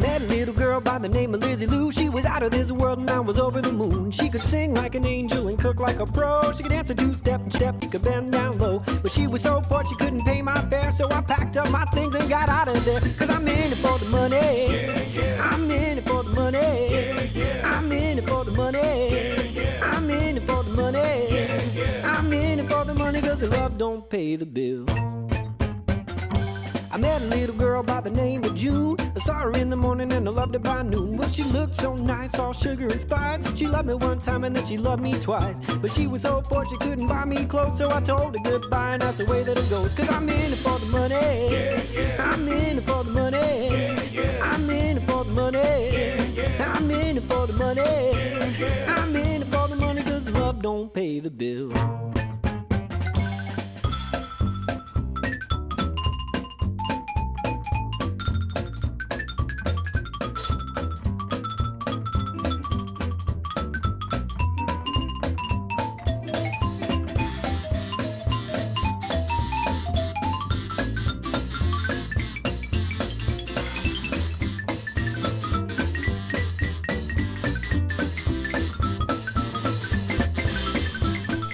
met a little girl by the name of Lizzie Lou. She was out of this world and I was over the moon. She could sing like an angel and cook like a pro. She could dance a two-step and step, could bend down low. But she was so poor she couldn't pay my fare. So I packed up my things and got out of there. Cause I'm in it for the money. Yeah, yeah. I'm in it for the money. Yeah, yeah. I'm in it for the money. Yeah, yeah. I'm in it for the money. Yeah, yeah. I'm in it for the money cause the love don't pay the bill. I met a little girl by the name of June. I saw her in the morning and I loved her by noon. Well, she looked so nice, all sugar and spice. She loved me one time and then she loved me twice. But she was so poor she couldn't buy me clothes. So I told her goodbye and that's the way that it goes. Cause I'm in it for the money. Yeah, yeah. I'm in it for the money. Yeah, yeah. I'm in it for the money. Yeah, yeah. I'm in it for the money. Yeah, yeah. I'm in it for the money cause love don't pay the bill.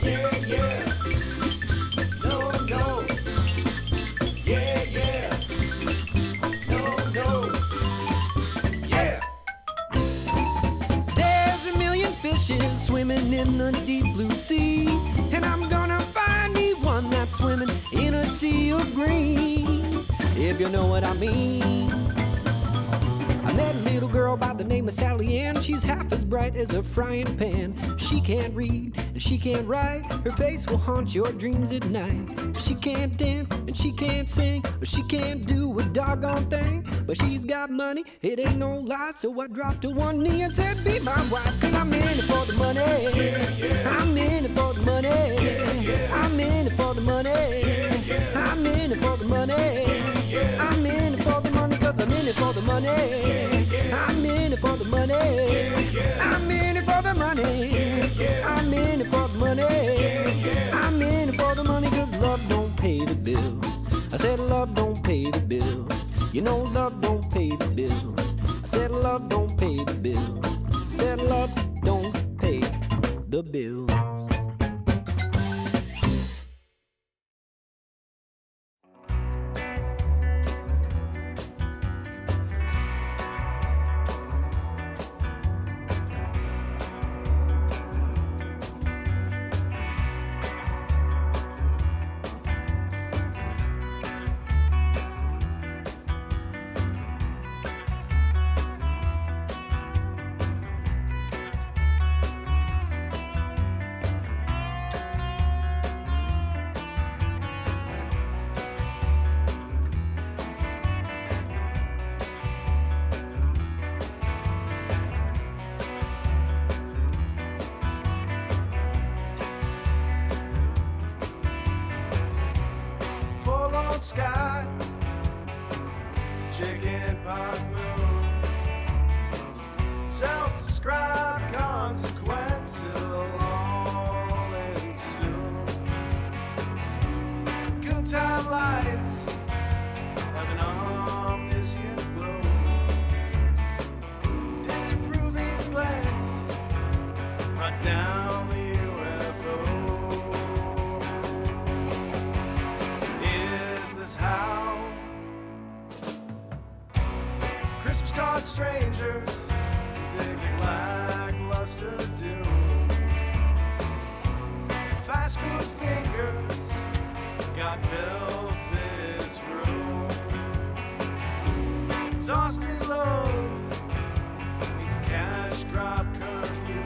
Yeah, yeah. No, no. Yeah, yeah. No, no. Yeah. There's a million fishes swimming in the deep blue sea, and I'm gonna find me one that's swimming in a sea of green, if you know what I mean. I met a little girl by the name of Sally Ann. She's half as bright as a frying pan. She can't read and she can't write. Her face will haunt your dreams at night. She can't dance and she can't sing, but she can't do a doggone thing. But she's got money, it ain't no lie. So I dropped to one knee and said, be my wife. Cause I'm in it for the money. Yeah, yeah. I'm in it for the money. Yeah, yeah. I'm in it for the money. Yeah, yeah. I'm in it for the money. yeah. I'm in it for the money cause I'm in it for the money. yeah. I'm in it for the money. yeah. I'm in it for the money. yeah. I'm in it for the money. yeah. I'm in it for the money cause love don't pay the bills. I said love don't pay the bills. You know love don't pay the bills. I said love don't pay the bills. I said love don't pay the bills. Forlorn sky, chicken pot moon, self-described consequences all ensue. Good time lights have an omniscient glow, disapproving glance run down the UFO. How Christmas card strangers predicting lackluster doom. Fast food fingers got built this room. Exhausted love means a cash crop curfew.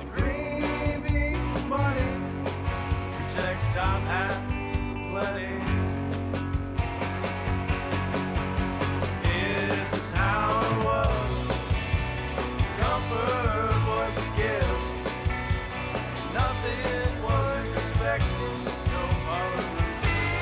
And green bean money rejects top hats plenty. Is this how it was? Comfort was a gift. Nothing was expected. No apologies.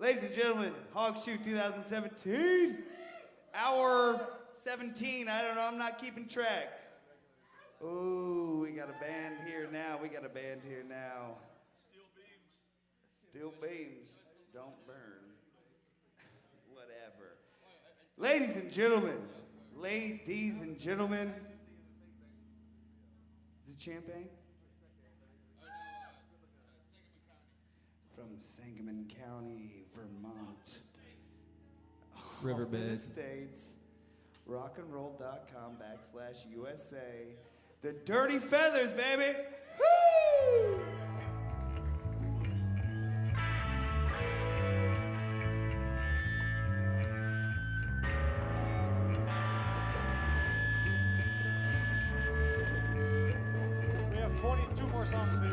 Ladies and gentlemen, Hog Shoot 2017. Hour 17. I don't know. I'm not keeping track. Oh, we got a band here now. Steel beams don't burn. Whatever. Ladies and gentlemen. Is it champagne? From Sangamon County, Vermont. Riverbed. In the States. rockandroll.com/USA. The Dirty Feathers, baby. Woo! We have 22 more songs for you.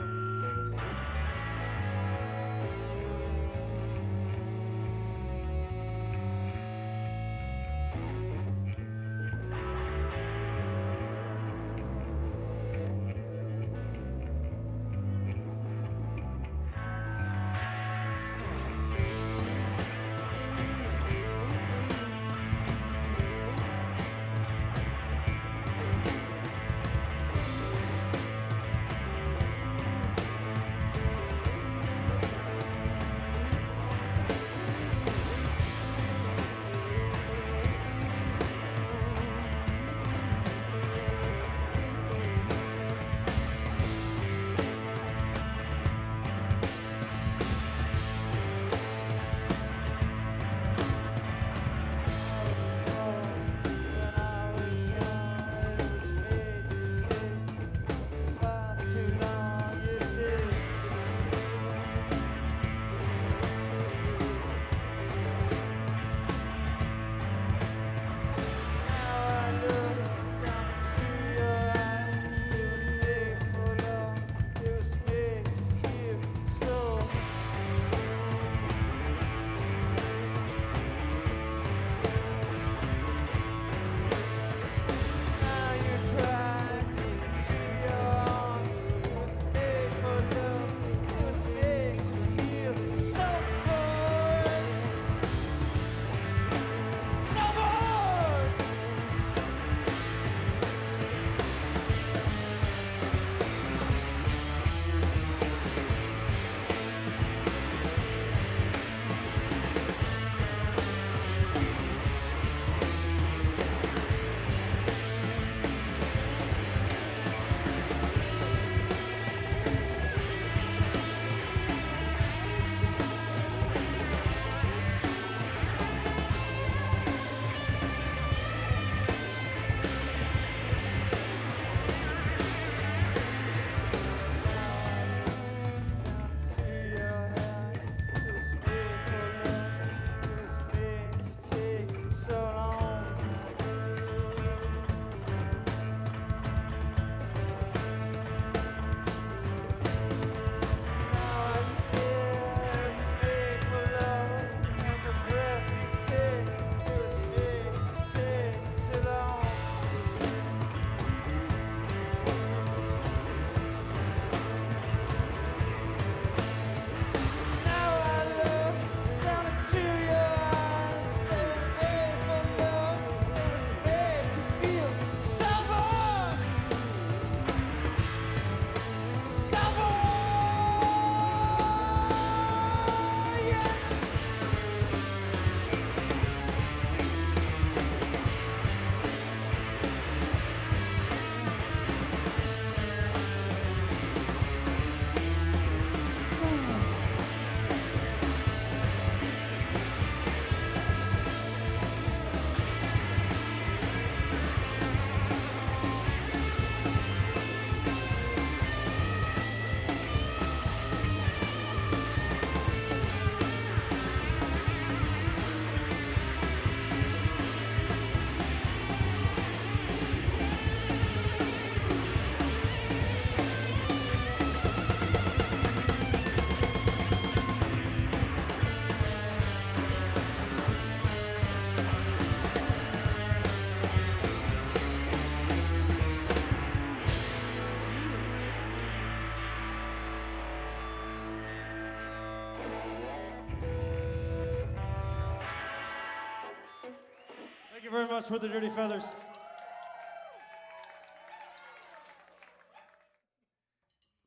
very much for the Dirty Feathers.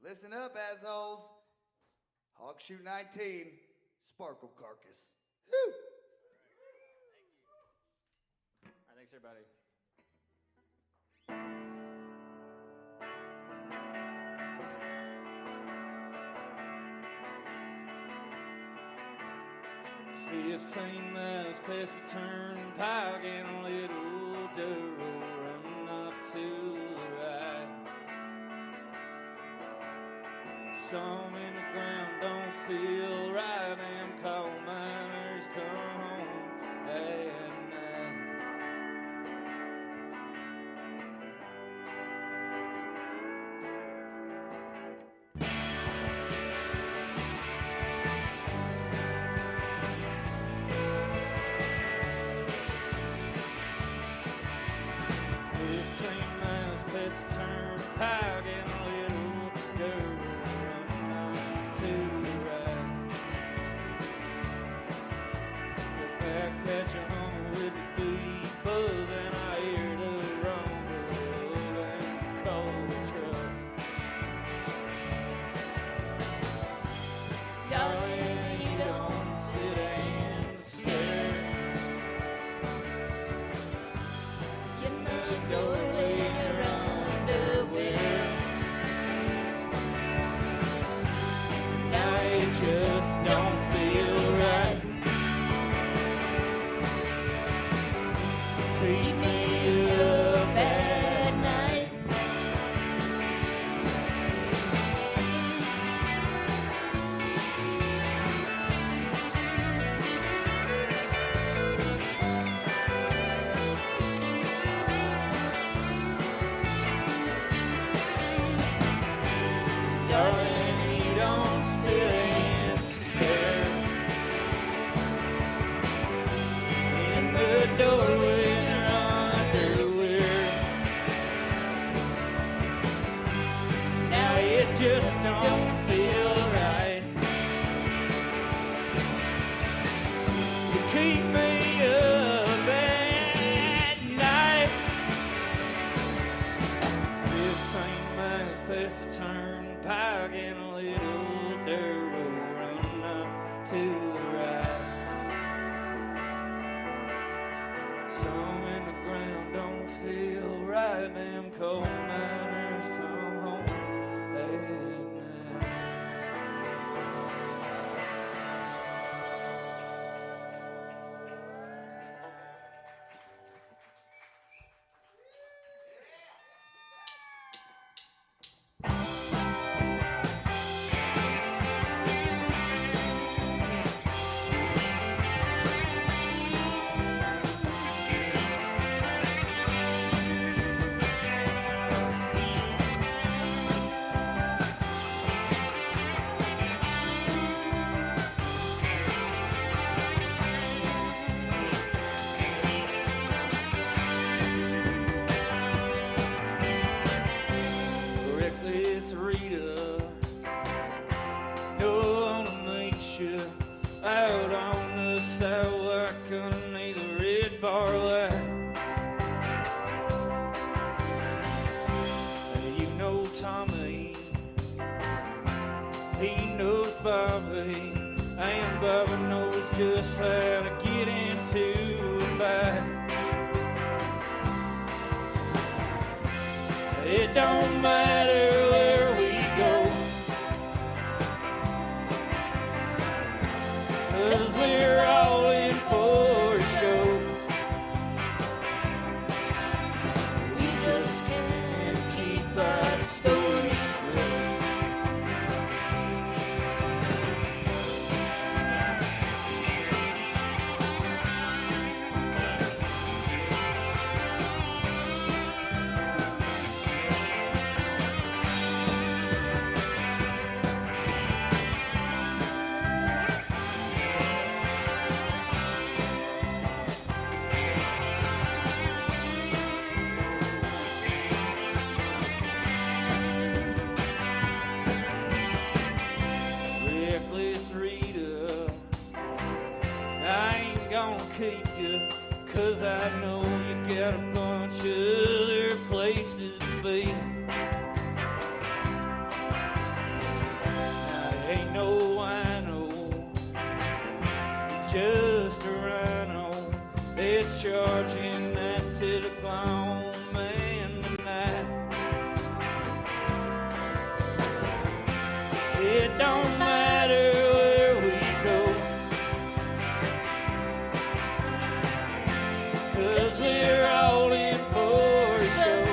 Listen up, assholes. Hawk Chute 19, Sparkle Carcass. Woo! All right, thanks, everybody. "15 miles past the turnpike and a little dirt road running off to the right. Some in the ground don't feel right, and coal miners come home at night. Turnpike and a little dirt running out to the right. The back catcher home with the bee buzz, and I hear the rumble and coal trucks. Darling, you don't sit and stare in the doorway. Just don't feel right. Keep me up at night. Darling, you don't sit doorway in your underwear. Now it just don't feel right. You keep me up at night. 15 miles past the turnpike and a little dirt road running up to the right. Some in the ground don't feel right. Them coal miners come home at night. Out on the sidewalk underneath a red bar light. You know Tommy, he knows Bobby, and Bobby knows just how to get into a fight. It don't matter where we go, 'cause we're all in for a show. We just can't keep our stories straight. Keep you, 'cause I know out a bunch of other places to be. I ain't no wino, just a rhino. It's charging that to the grown man tonight. It don't matter where we go, 'cause we're all in for a show.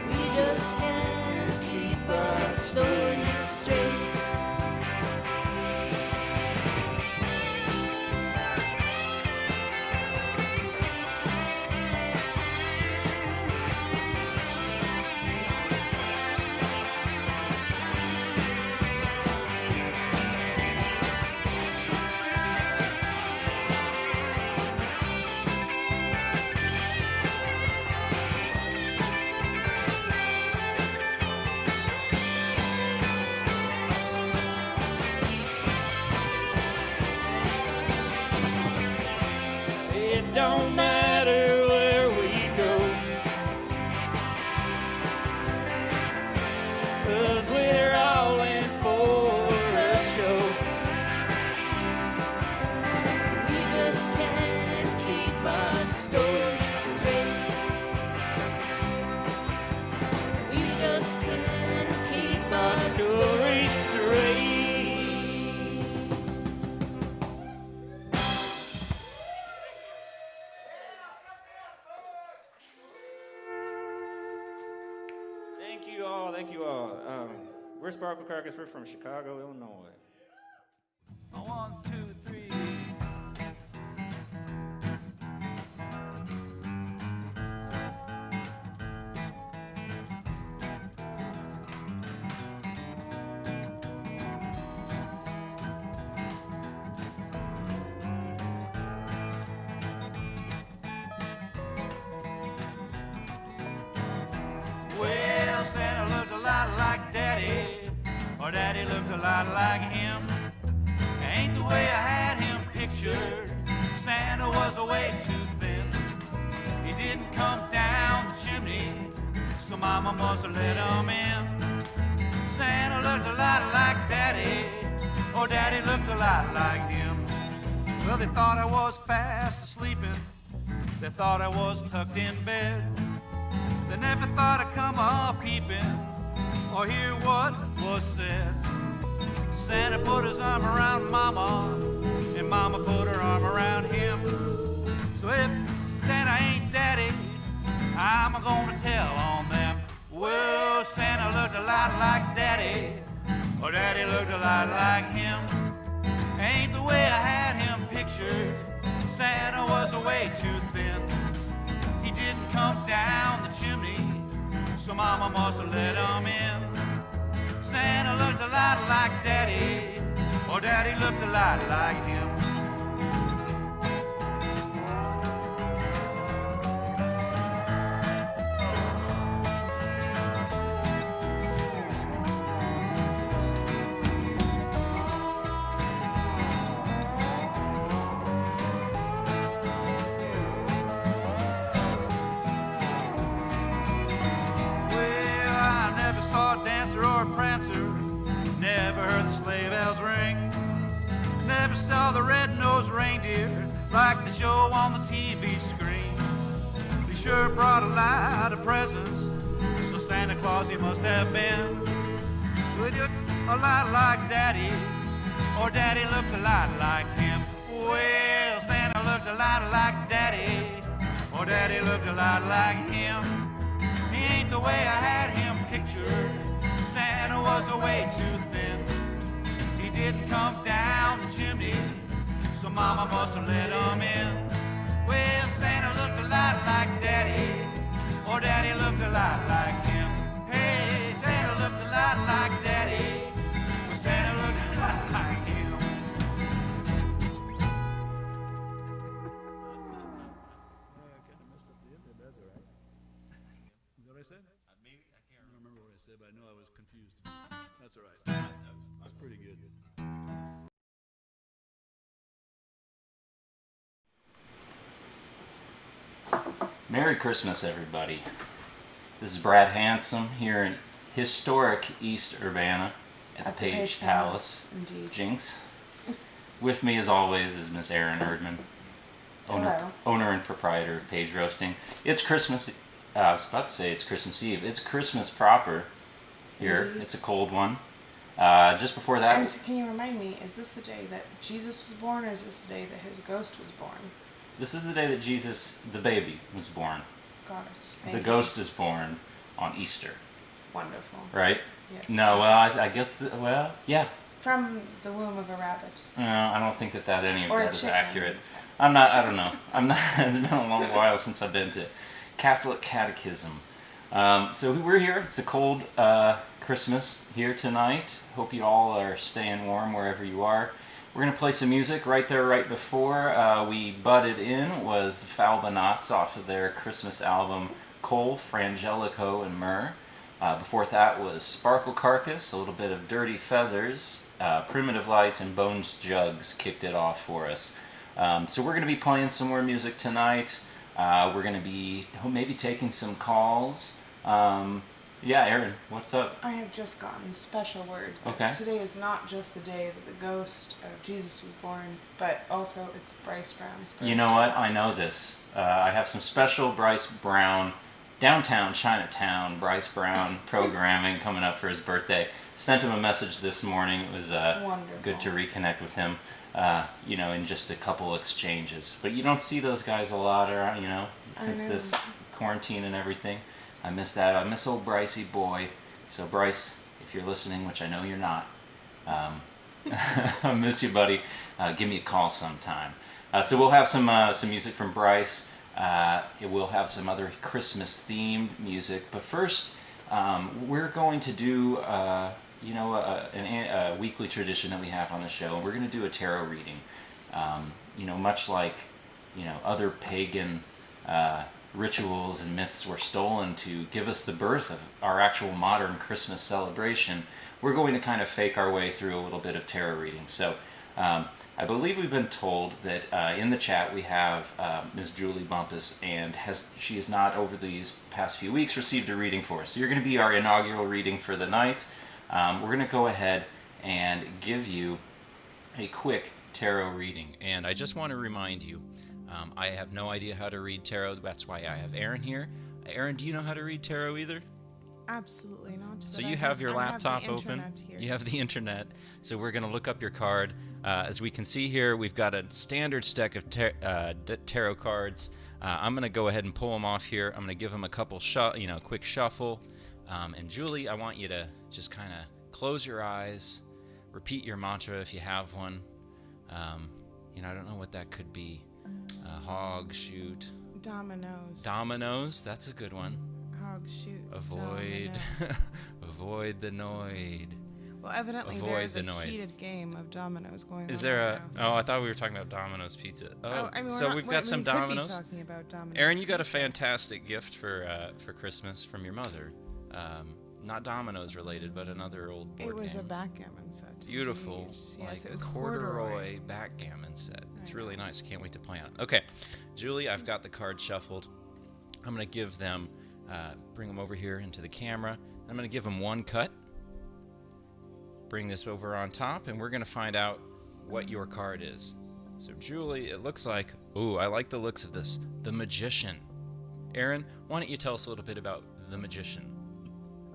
We just can't keep our stories straight. It don't matter where we go, 'cause we're all in for a show. We just can't keep our stories straight. We just can't keep our Story straight. Thank you all, thank you all. We're Sparkle Carcass, we're from Chicago, Illinois. 1, 2, 3. Well, Santa looked a lot like Daddy, or Daddy looked a lot like him. Ain't the way I had him pictured. Santa was way too thin. He didn't come down the chimney, so Mama must have let him in. Santa looked a lot like Daddy, or Daddy looked a lot like him. Well, they thought I was fast asleeping. They thought I was tucked in bed. They never thought I'd come up peeping or hear what was said. Santa put his arm around Mama, and Mama put her arm around him. So if Santa ain't Daddy, I'm gonna tell on them. Well, Santa looked a lot like Daddy, or Daddy looked a lot like him. Ain't the way I had him pictured. Santa was way too thin. He didn't come down the chimney, so Mama must have let him in. Santa looked a lot like Daddy, or Daddy looked a lot like him. Or a prancer, never heard the sleigh bells ring, never saw the red-nosed reindeer like the show on the TV screen. They sure brought a lot of presents, so Santa Claus he must have been. Would you a lot like Daddy, or Daddy looked a lot like him? Well, Santa looked a lot like Daddy, or Daddy looked a lot like him. He ain't the way I had him pictured. Santa was way too thin. He didn't come down the chimney, so Mama must have let him in. Well, Santa looked a lot like Daddy, or Daddy looked a lot like him. Hey, Santa looked a lot like Daddy, or Santa looked a lot like him. Kind of messed up the end, that's all right. Is that what I said? Maybe, I can't I don't remember what I said, but I know I was confused. That's all right. That's pretty good. Merry Christmas, everybody. This is Brad Handsome here in historic East Urbana at the Page Palace. Indeed. Jinx. With me, as always, is Miss Erin Erdman, owner and proprietor of Page Roasting. It's Christmas. I was about to say it's Christmas Eve. It's Christmas proper here. Indeed. It's a cold one. Just before that... And can you remind me, is this the day that Jesus was born, or is this the day that his ghost was born? This is the day that Jesus, the baby, was born. Got it. The ghost is born on Easter. Wonderful. Right? Yes. No, well, I guess, yeah. From the womb of a rabbit. No, I don't think that any of Or a that is chicken. accurate. I don't know. It's been a long while since I've been to Catholic Catechism. So we're here. It's a cold Christmas here tonight. Hope you all are staying warm wherever you are. We're going to play some music. Right there, right before we butted in was the Falbonauts off of their Christmas album Coal, Frangelico, and Myrrh. Before that was Sparkle Carcass, a little bit of Dirty Feathers, Primitive Lights, and Bones Jugs kicked it off for us. So we're going to be playing some more music tonight. We're going to be maybe taking some calls. Yeah, Erin, what's up? I have just gotten special word that Okay. today is not just the day that the ghost of Jesus was born, but also it's Bryce Brown's birthday. You know what? I know this. I have some special Bryce Brown, downtown Chinatown, Bryce Brown programming coming up for his birthday. Sent him a message this morning. It was good to reconnect with him, in just a couple exchanges. But you don't see those guys a lot, since this quarantine and everything. I miss that. I miss old Brycey boy. So Bryce, if you're listening, which I know you're not, I miss you, buddy. Give me a call sometime. So we'll have some music from Bryce. We'll have some other Christmas-themed music. But first, we're going to do, a weekly tradition that we have on the show. We're going to do a tarot reading. Much like, other pagan rituals and myths were stolen to give us the birth of our actual modern Christmas celebration, we're going to kind of fake our way through a little bit of tarot reading. So I believe we've been told that in the chat we have Ms. Julie Bumpus, and she has not over these past few weeks received a reading for us. So you're going to be our inaugural reading for the night. We're going to go ahead and give you a quick tarot reading. And I just want to remind you, I have no idea how to read tarot. That's why I have Erin here. Erin, do you know how to read tarot either? Absolutely not. So you have your laptop open. You have the internet. So we're going to look up your card. As we can see here, we've got a standard stack of tarot cards. I'm going to go ahead and pull them off here. I'm going to give them a couple quick shuffle. And Julie, I want you to just kind of close your eyes, repeat your mantra if you have one. I don't know what that could be. Hog, shoot. Dominoes. Dominoes, that's a good one. Hog, shoot. Avoid. Dominoes. Avoid the noid. Well, evidently Avoid there's the a noid. heated game of dominoes going on. Is there right now. Oh, I thought we were talking about Domino's Pizza. So we've got some Dominoes. Could be talking about Domino's Erin, you got a Pizza. fantastic gift for Christmas from your mother. Not Domino's related, but another old board It was game. a backgammon set. Beautiful, Indeed. Yes, it was corduroy backgammon set. It's really nice. Can't wait to play on it. Okay, Julie, I've got the cards shuffled. I'm going to give them, bring them over here into the camera. I'm going to give them one cut. Bring this over on top, and we're going to find out what your card is. So, Julie, it looks like, ooh, I like the looks of this. The Magician. Erin, why don't you tell us a little bit about the Magician?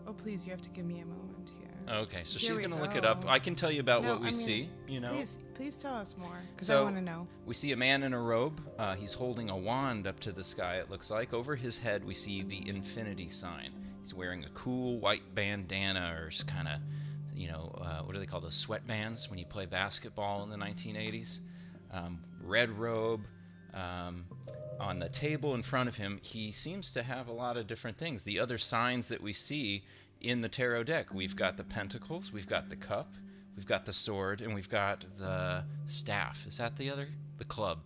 Oh, please, you have to give me a moment here. Okay, so Here she's we going to look it up. go. I can tell you about No, what we I mean, see, Please tell us more, because So, I want to know. We see a man in a robe. He's holding a wand up to the sky, it looks like. Over his head, we see the infinity sign. He's wearing a cool white bandana, or kind of, what do they call those sweatbands when you play basketball in the 1980s? Red robe. On the table in front of him, he seems to have a lot of different things. The other signs that we see in the tarot deck, we've got the pentacles, we've got the cup, we've got the sword, and we've got the staff. Is that the club?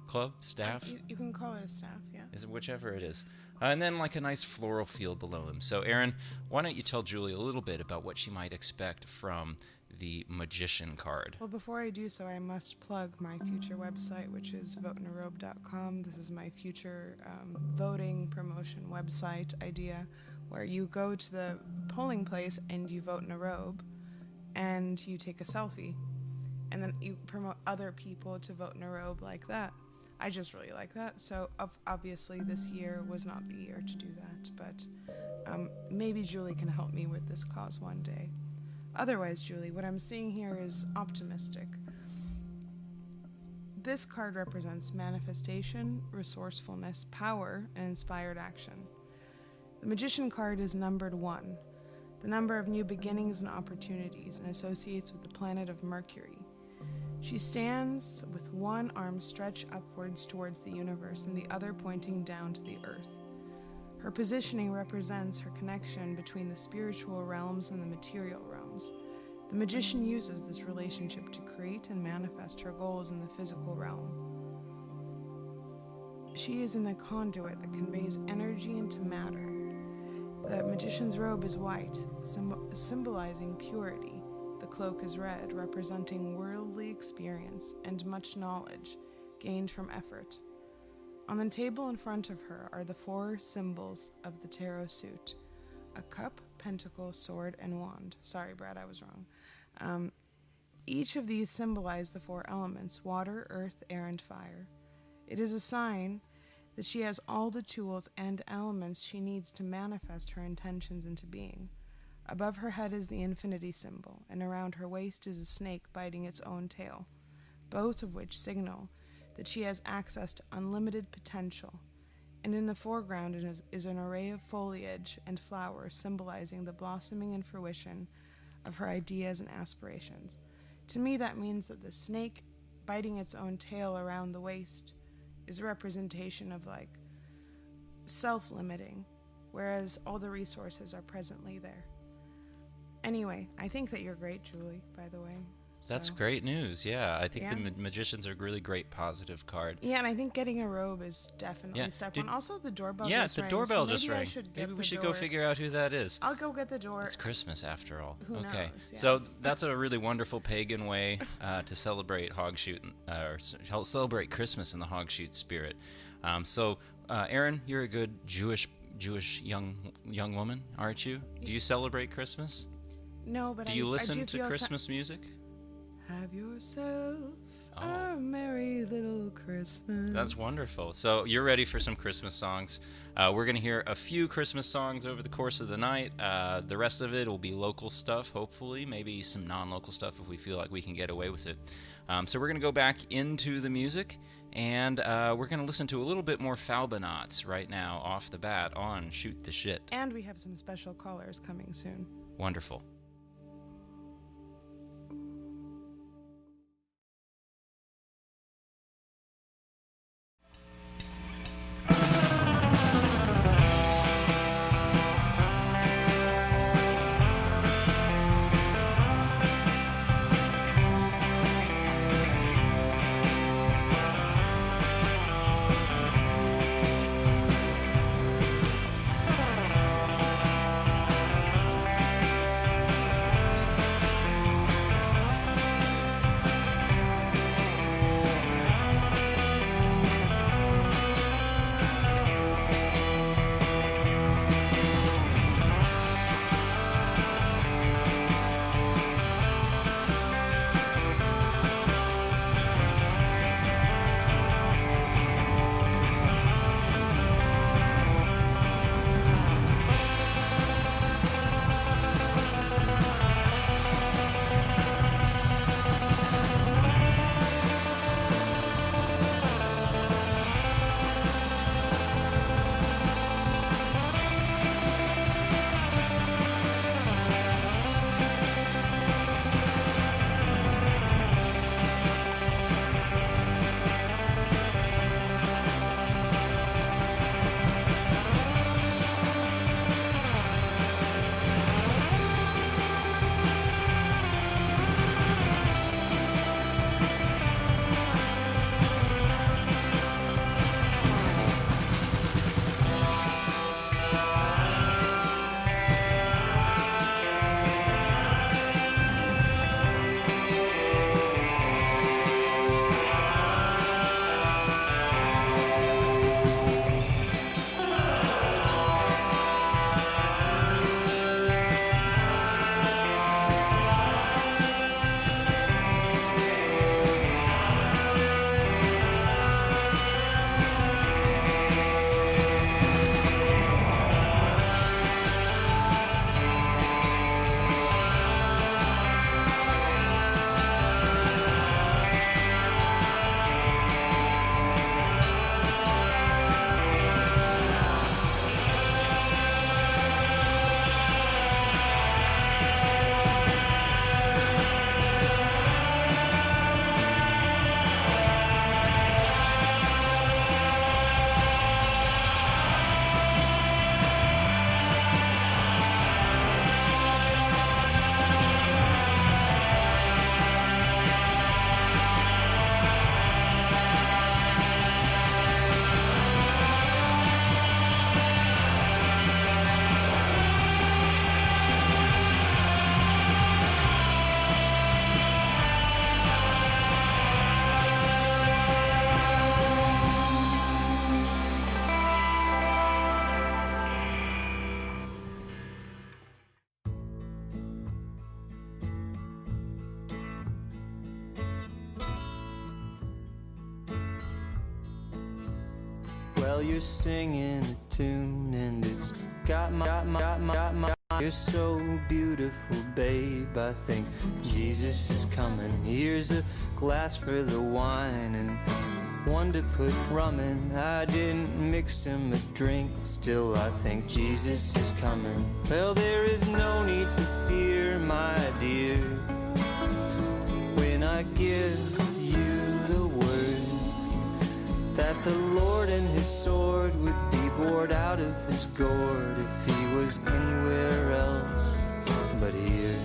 Club? Staff? You can call it a staff, yeah. Is it whichever it is? And then like a nice floral field below them. So Erin, why don't you tell Julie a little bit about what she might expect from the Magician card. Well, before I do so, I must plug my future website, which is voteinarrobe.com. This is my future voting promotion website idea, where you go to the polling place and you vote in a robe, and you take a selfie, and then you promote other people to vote in a robe like that. I just really like that. So obviously this year was not the year to do that, but maybe Julie can help me with this cause one day. Otherwise, Julie, what I'm seeing here is optimistic. This card represents manifestation, resourcefulness, power, and inspired action. The Magician card is numbered 1, the number of new beginnings and opportunities, and associates with the planet of Mercury. She stands with one arm stretched upwards towards the universe and the other pointing down to the earth. Her positioning represents her connection between the spiritual realms and the material realms. The magician uses this relationship to create and manifest her goals in the physical realm. She is in the conduit that conveys energy into matter. The magician's robe is white, symbolizing purity. The cloak is red, representing worldly experience and much knowledge gained from effort. On the table in front of her are the 4 symbols of the tarot suit: a cup, pentacle, sword, and wand. Sorry, Brad, I was wrong. Each of these symbolize the 4 elements: water, earth, air, and fire. It is a sign that she has all the tools and elements she needs to manifest her intentions into being. Above her head is the infinity symbol, and around her waist is a snake biting its own tail, both of which signal that she has access to unlimited potential. And in the foreground is an array of foliage and flowers symbolizing the blossoming and fruition of her ideas and aspirations. To me, that means that the snake biting its own tail around the waist is a representation of like self-limiting, whereas all the resources are presently there. Anyway, I think that you're great, Julie, by the way. That's So, great news. Yeah, I think Yeah. the magician's a really great positive card. Yeah, and I think getting a robe is definitely Yeah. step Did- one. Also, the doorbell Yeah, just the rang, doorbell so just maybe I rang. should get Maybe we the should door. go figure out who that is. I'll go get the door. It's Christmas after all. Who Okay, knows? so Yes. that's a really wonderful pagan way to celebrate hog shoot, or celebrate Christmas in the hog shoot spirit. So, Erin, you're a good Jewish young woman, aren't you? Do you celebrate Christmas? No, but Do you I listen do to feel Christmas music? Have yourself Oh. a merry little Christmas. That's wonderful. So you're ready for some Christmas songs. We're going to hear a few Christmas songs over the course of the night. The rest of it will be local stuff, hopefully. Maybe some non-local stuff if we feel like we can get away with it. So we're going to go back into the music, and we're going to listen to a little bit more Falbonauts right now off the bat on Shoot the Shit. And we have some special callers coming soon. Wonderful. Thank Well, you're singing a tune and it's got my. You're so beautiful, babe. I think Jesus is coming. Here's a glass for the wine and one to put rum in. I didn't mix him a drink, still I think Jesus is coming. Well, there is no need to fear, my dear, when I give you the word that the Lord and his sword would be bored out of his gourd if he was anywhere else but here.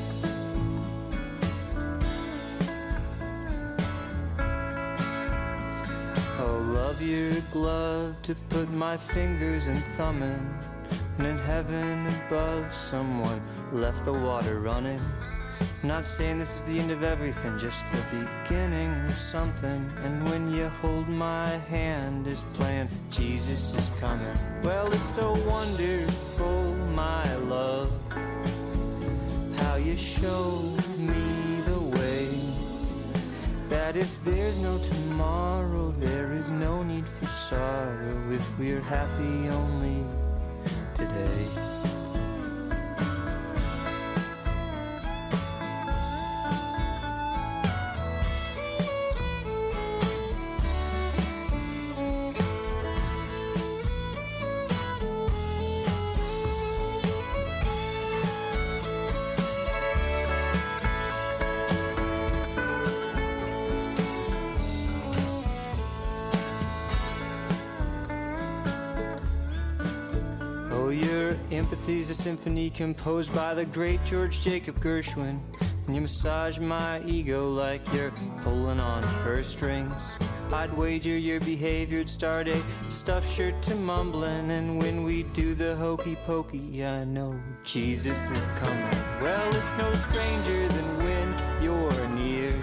Oh, love your glove to put my fingers and thumb in, and in heaven above someone left the water running. I'm not saying this is the end of everything, just the beginning of something. And when you hold my hand is playing Jesus is coming. Well, it's so wonderful, my love, how you show me the way, that if there's no tomorrow, there is no need for sorrow if we're happy only today. Empathy's a symphony composed by the great George Jacob Gershwin, and you massage my ego like you're pulling on purse strings. I'd wager your behavior'd start a stuffed shirt to mumbling, and when we do the hokey pokey, I know Jesus is coming. Well, it's no stranger than when you're near.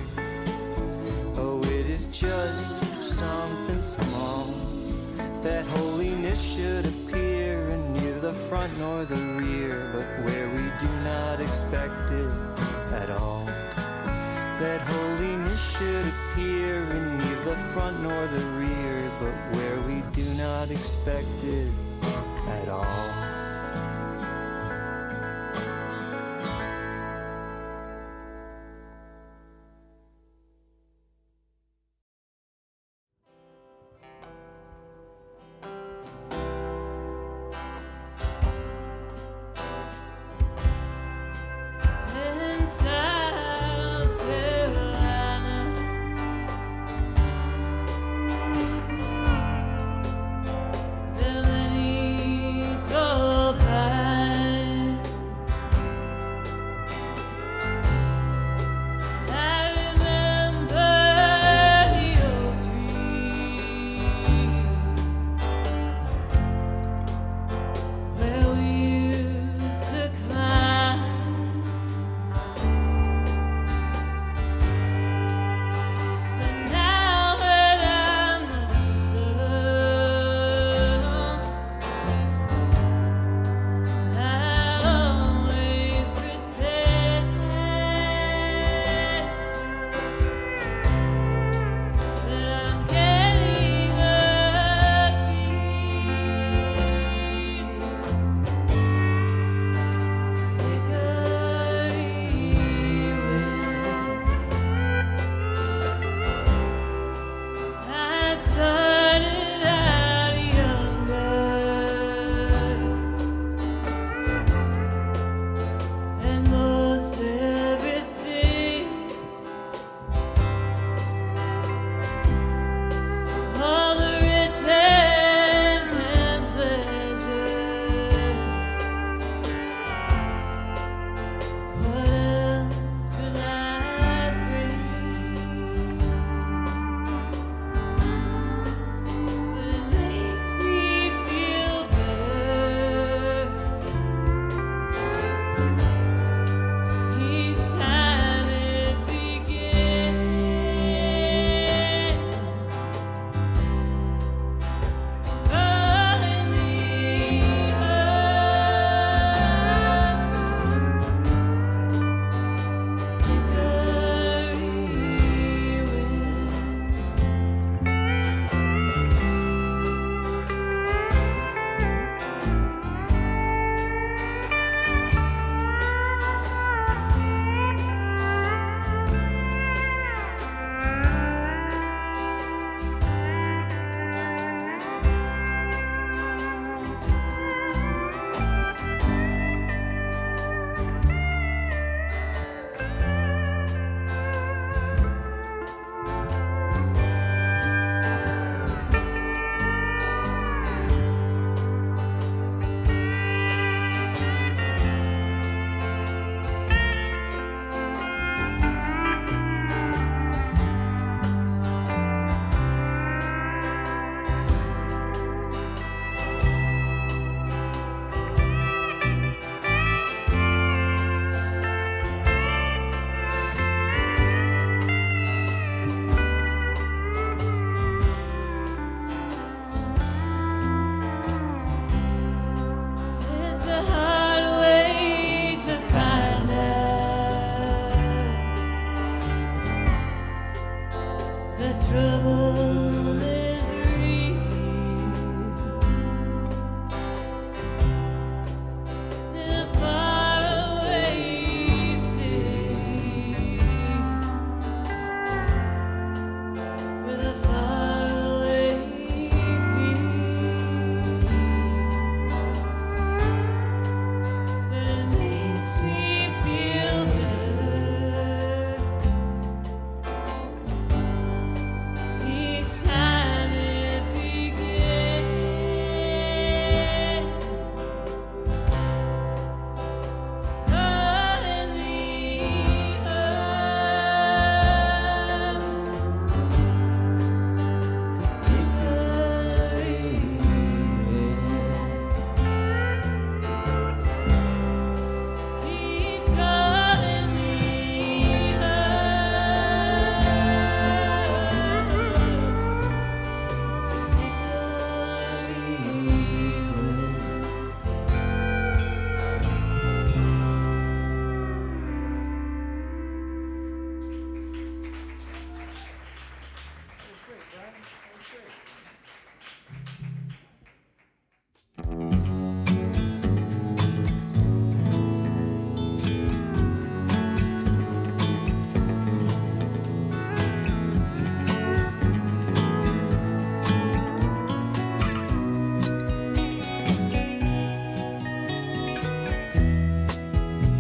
Oh, it is just something small that holiness should appear, and neither the front nor the rear, but where we do not expect it at all. That holiness should appear in neither the front nor the rear, but where we do not expect it at all. There are many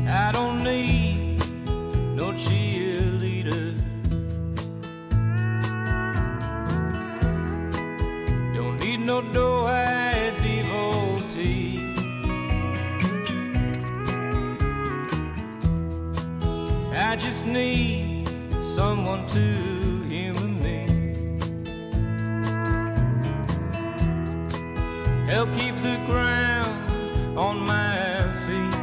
I don't need no cheerleader. Don't need no doe-eyed devotee. I just need someone to humor me, help keep the ground on my feet.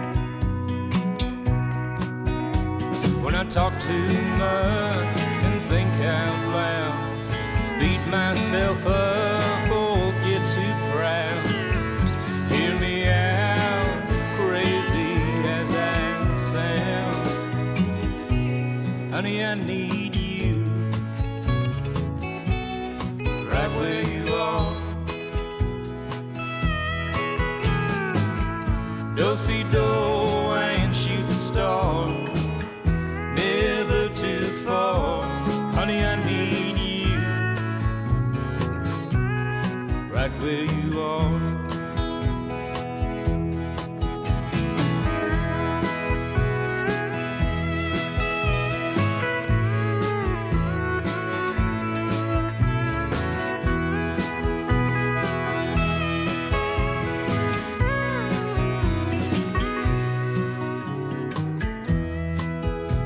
When I talk too much and think out loud, beat myself up or get too proud, hear me out, crazy as I sound. Honey, I need you right where you are. Do-si-do and shoot the star, never too far. Honey, I need you right where you are.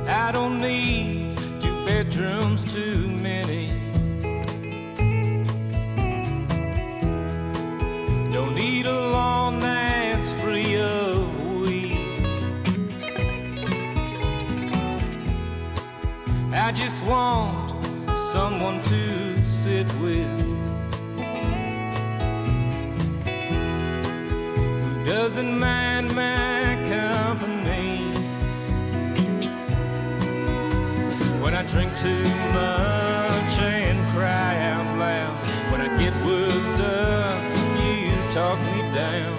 I don't need 2 bedrooms, too many. Don't need a lawn that's free of weeds. I just want someone to sit with who doesn't mind my company. When I drink too much and cry out loud, when I get worked up, you talk me down.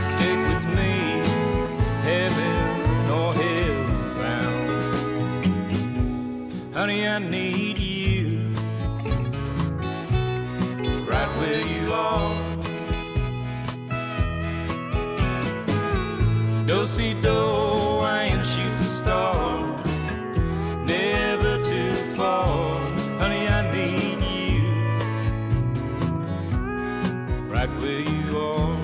Stick with me, heaven or hell bound. Honey, I need you right where you are. Do-si-do and shoot the star, never too far. Honey, I need you right where you are.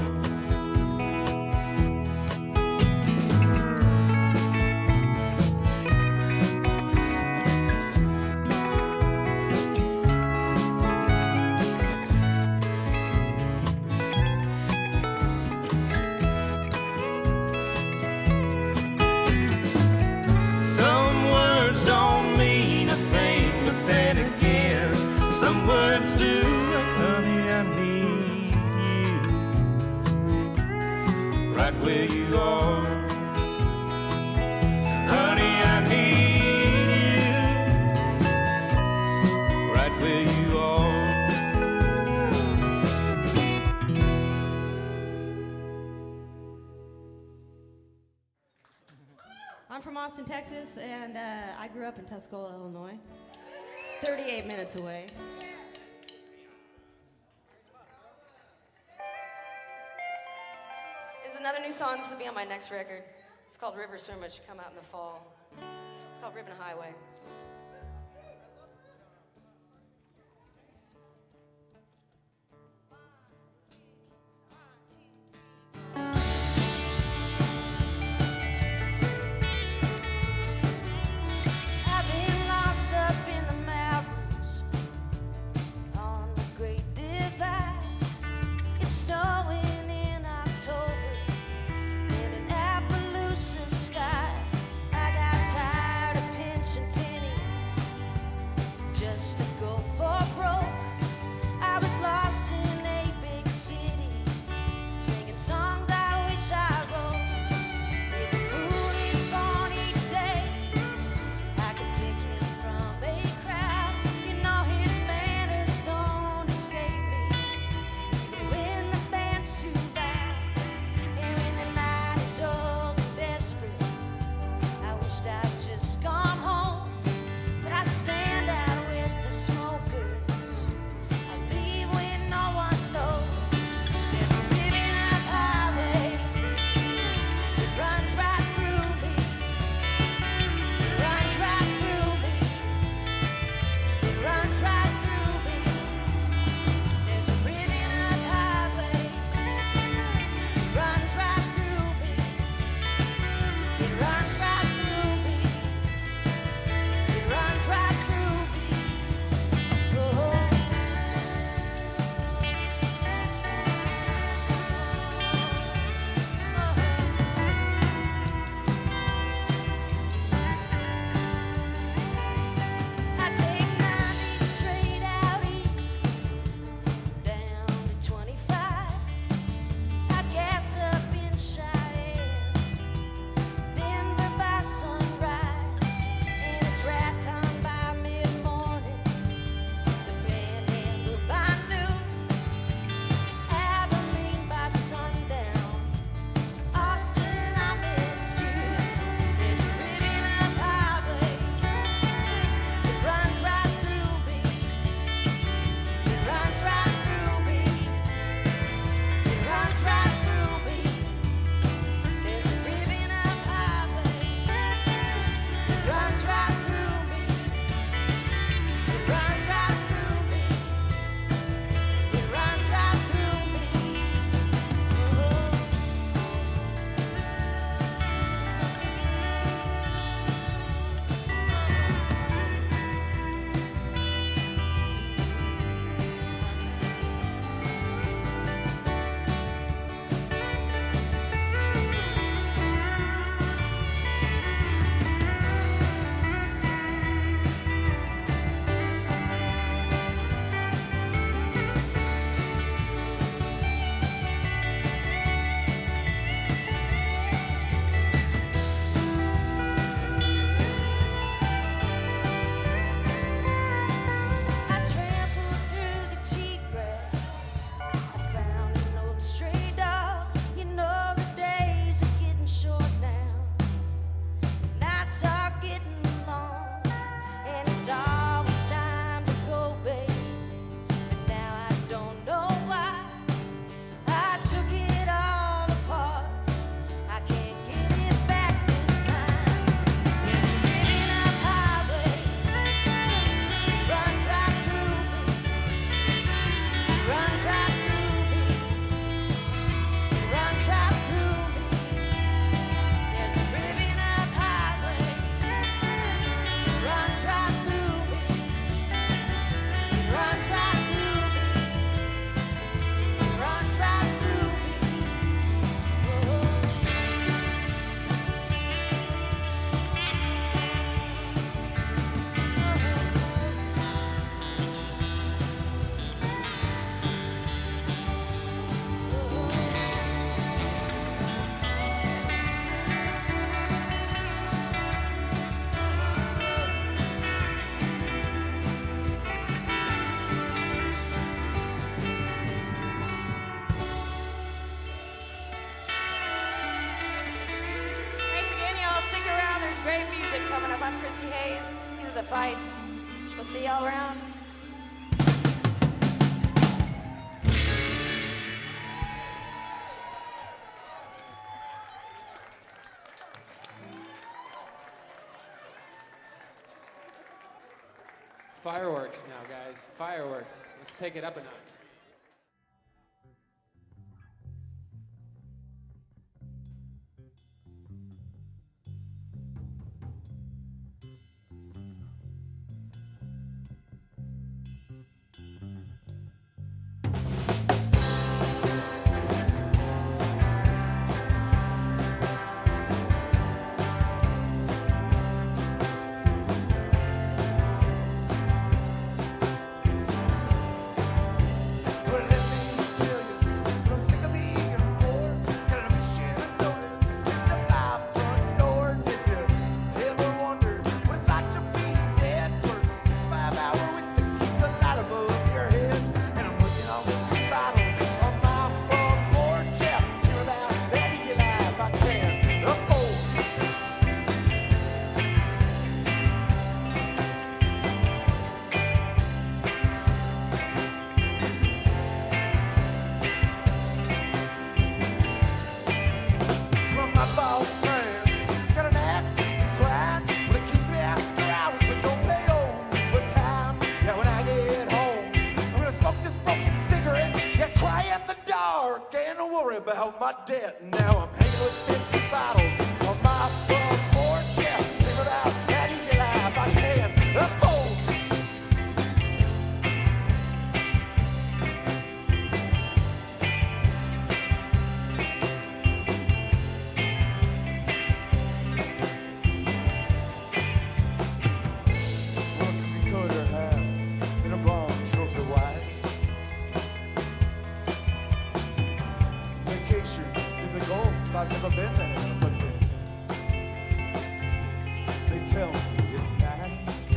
Some words don't mean a thing, but then again, some words do. Honey, I need you right where you are. Honey, I need you right where you are. I'm from Austin, Texas, and I grew up in Tuscola, Illinois, 38 minutes away. This is another new song. This will be on my next record. It's called River Swimmer. It should come out in the fall. It's called Ribbon Highway. I've been lost up in the mountains on the Great Divide. It's snowing in October in an Appaloosa sky. I got tired of pinching pennies great music coming up. I'm Christy Hayes. These are the fights. We'll see y'all around. Fireworks now, guys. Fireworks. Let's take it up a notch. About my debt. Now I'm hanging with 50 bottles on my front porch. Yeah, dream about that easy life I can afford. Cookie cutter house in a blonde trophy white. Vacations in the Gulf, I've never been there, but they tell me it's nice.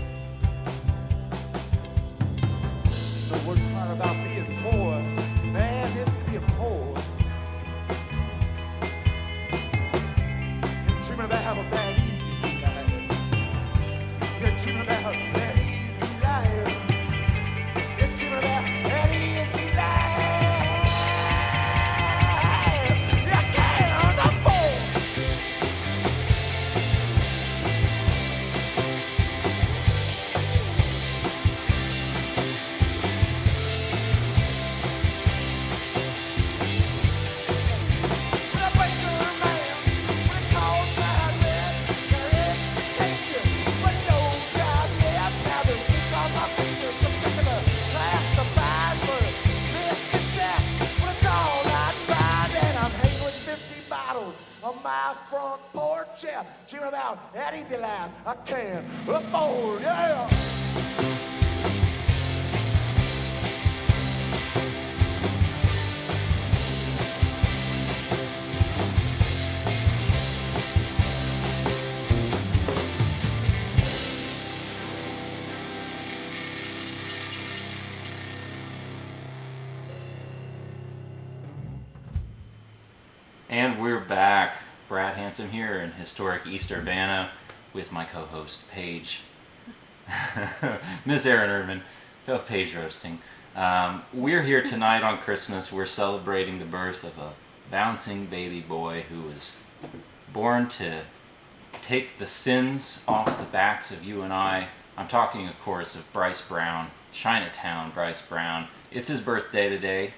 The worst part about being poor, man, it's being poor. You're dreaming about a bad easy life. You're dreaming about that easy life. You're dreaming about that easy life. On my front porch, yeah, dreaming about that easy life I can afford, yeah. And we're back. Brad Hanson here in historic East Urbana with my co-host Paige, Miss Erin Irvin of Paige Roasting. We're here tonight on Christmas. We're celebrating the birth of a bouncing baby boy who was born to take the sins off the backs of you and I. I'm talking, of course, of Bryce Brown, Chinatown Bryce Brown. It's his birthday today,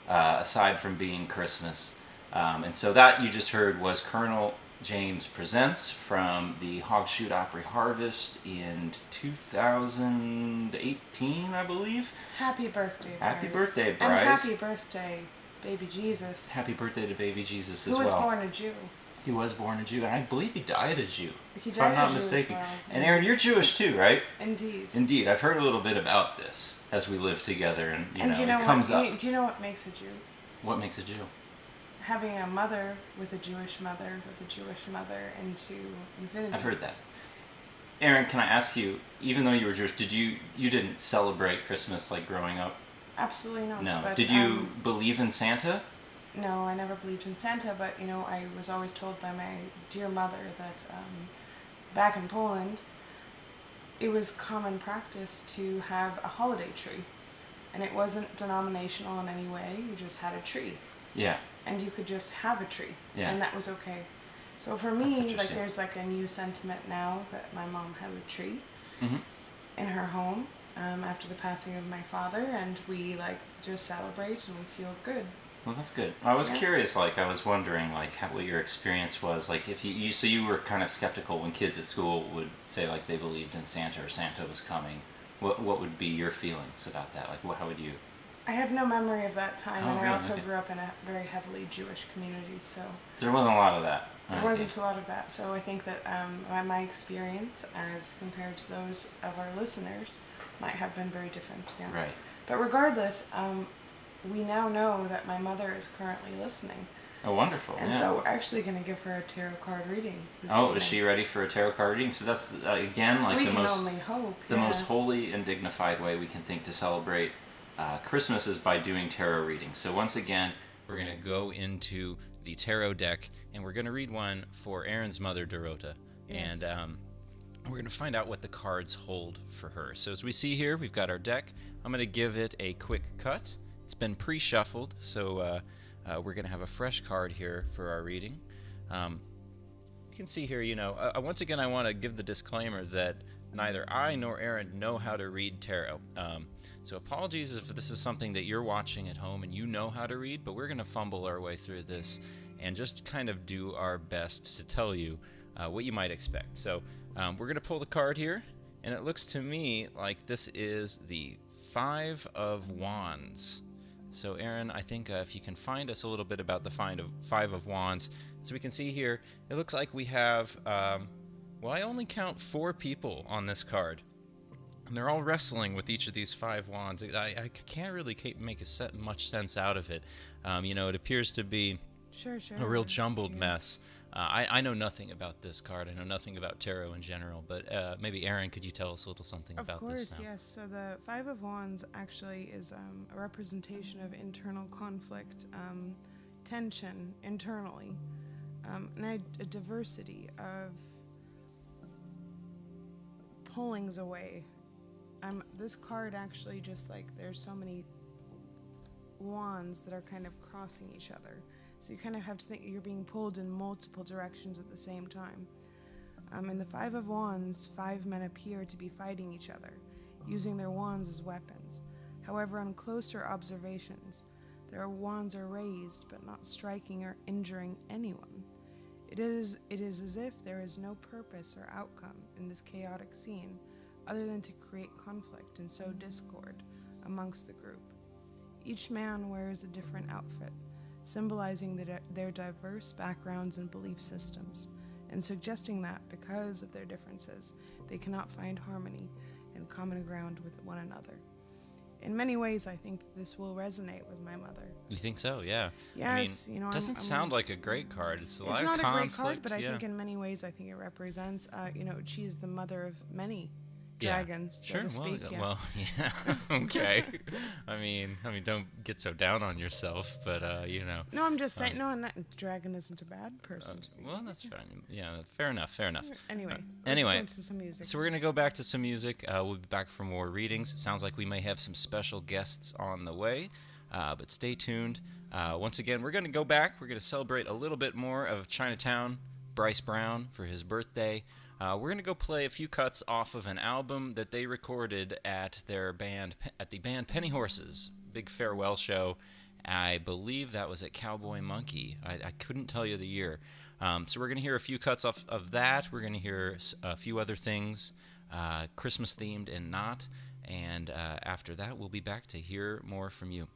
aside from being Christmas. And so that you just heard was Colonel James Presents from the Hog Shoot Opry Harvest in 2018, I believe. Happy birthday, Bryce. Happy birthday, Bryce. And happy birthday, baby Jesus. Happy birthday to baby Jesus as Who well. was born a Jew. He was born a Jew, and I believe he died a Jew. He if died I'm not a Jew mistaken. as well. And Aaron, you're Jewish too, right? Indeed. Indeed. I've heard a little bit about this as we live together, and you know it comes what, up. Do you know what makes a Jew? What makes a Jew? Having a mother with a Jewish mother into infinity. I've heard that. Aaron, can I ask you, even though you were Jewish, you didn't celebrate Christmas like growing up? Absolutely not. No. But, Did you believe in Santa? No, I never believed in Santa, but I was always told by my dear mother that back in Poland, it was common practice to have a holiday tree. And it wasn't denominational in any way, you just had a tree. Yeah. And you could just have a tree. Yeah. And that was okay. So for That's me, like interesting. there's like a new sentiment now that my mom has a tree Mm-hmm. in her home after the passing of my father, and we like just celebrate and we feel good. Well, that's good. I was Yeah. curious, like, I was wondering, like, what your experience was. Like, if so you were kind of skeptical when kids at school would say, like, they believed in Santa or Santa was coming. What would be your feelings about that? Like, how would you? I have no memory of that time, Oh, and I really? also Okay. grew up in a very heavily Jewish community, so There wasn't a lot of that. there Okay. wasn't a lot of that. So I think that my experience, as compared to those of our listeners, might have been very different. Yeah. Right. But regardless, we now know that my mother is currently listening. Oh, wonderful. And yeah. so we're actually going to give her a tarot card reading this Oh, evening. is she ready for a tarot card reading? So that's, again, like We the can most only hope, the most yes. holy and dignified way we can think to celebrate Christmas is by doing tarot readings. So once again, we're going to go into the tarot deck, and we're going to read one for Aaron's mother, Dorota. Yes. And we're going to find out what the cards hold for her. So as we see here, we've got our deck. I'm going to give it a quick cut. It's been pre-shuffled, so we're going to have a fresh card here for our reading. You can see here, you know, once again, I want to give the disclaimer that neither I nor Aaron know how to read tarot. So apologies if this is something that you're watching at home and you know how to read, but we're going to fumble our way through this and just kind of do our best to tell you what you might expect. So we're going to pull the card here, and it looks to me like this is the Five of Wands. So Aaron, I think if you can find us a little bit about the Five of Wands. So we can see here, it looks like we have, well, I only count 4 people on this card. And they're all wrestling with each of these 5 wands. I can't really make much sense out of it. You know, it appears to be Sure. a real jumbled Yes. mess. I know nothing about this card. I know nothing about tarot in general. But maybe, Aaron, could you tell us a little something about this? Of course, now? yes. So the Five of Wands actually is a representation of internal conflict, tension internally, and a diversity of pullings away. This card actually just like there's so many wands that are kind of crossing each other. So you kind of have to think you're being pulled in multiple directions at the same time. In the Five of Wands, 5 men appear to be fighting each other, using their wands as weapons. However, on closer observations, their wands are raised but not striking or injuring anyone. It is as if there is no purpose or outcome in this chaotic scene other than to create conflict and sow discord amongst the group. Each man wears a different outfit, symbolizing their diverse backgrounds and belief systems, and suggesting that because of their differences, they cannot find harmony and common ground with one another. In many ways, I think this will resonate with my mother. You think so? Yeah. Yes, I mean, you know, doesn't sound like a great card. It's a lot of not conflict. a great card, but I yeah. think in many ways, I think it represents, she's the mother of many Yeah. dragons, so Sure. to speak. Well, yeah. Okay. I mean, don't get so down on yourself, but you know. No, I'm just saying. No, dragon isn't a bad person. Well, that's fine. Yeah, fair enough. Anyway, Anyway, let's go into some music. so we're gonna go back to some music. We'll be back for more readings. It sounds like we may have some special guests on the way, but stay tuned. Once again, we're gonna go back. We're gonna celebrate a little bit more of Chinatown, Bryce Brown, for his birthday. We're going to go play a few cuts off of an album that they recorded at the band Penny Horses, big farewell show. I believe that was at Cowboy Monkey. I couldn't tell you the year. So we're going to hear a few cuts off of that. We're going to hear a few other things, Christmas themed and not. And after that, we'll be back to hear more from you.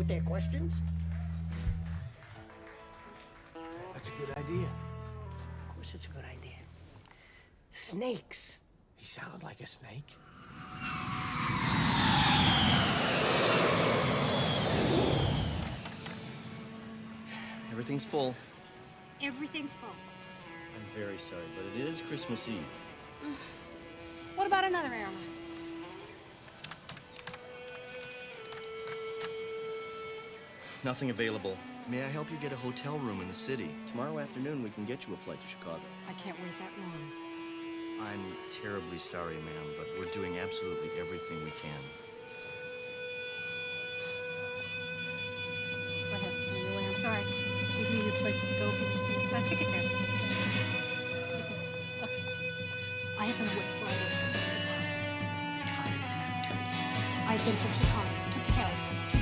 Aren't there questions? That's a good idea. Of course it's a good idea. Snakes. He sounded like a snake. Everything's full. Everything's full. I'm very sorry, but it is Christmas Eve. What about another airline? Nothing available. May I help you get a hotel room in the city? Tomorrow afternoon, we can get you a flight to Chicago. I can't wait that long. I'm terribly sorry, ma'am, but we're doing absolutely everything we can. Go ahead. Anyway, I'm sorry. Excuse me, you have places to go. People see. Got a ticket there. Excuse me. Look, I have been awake for almost 60 hours. I'm tired and I'm dirty. I've been from Chicago to Paris to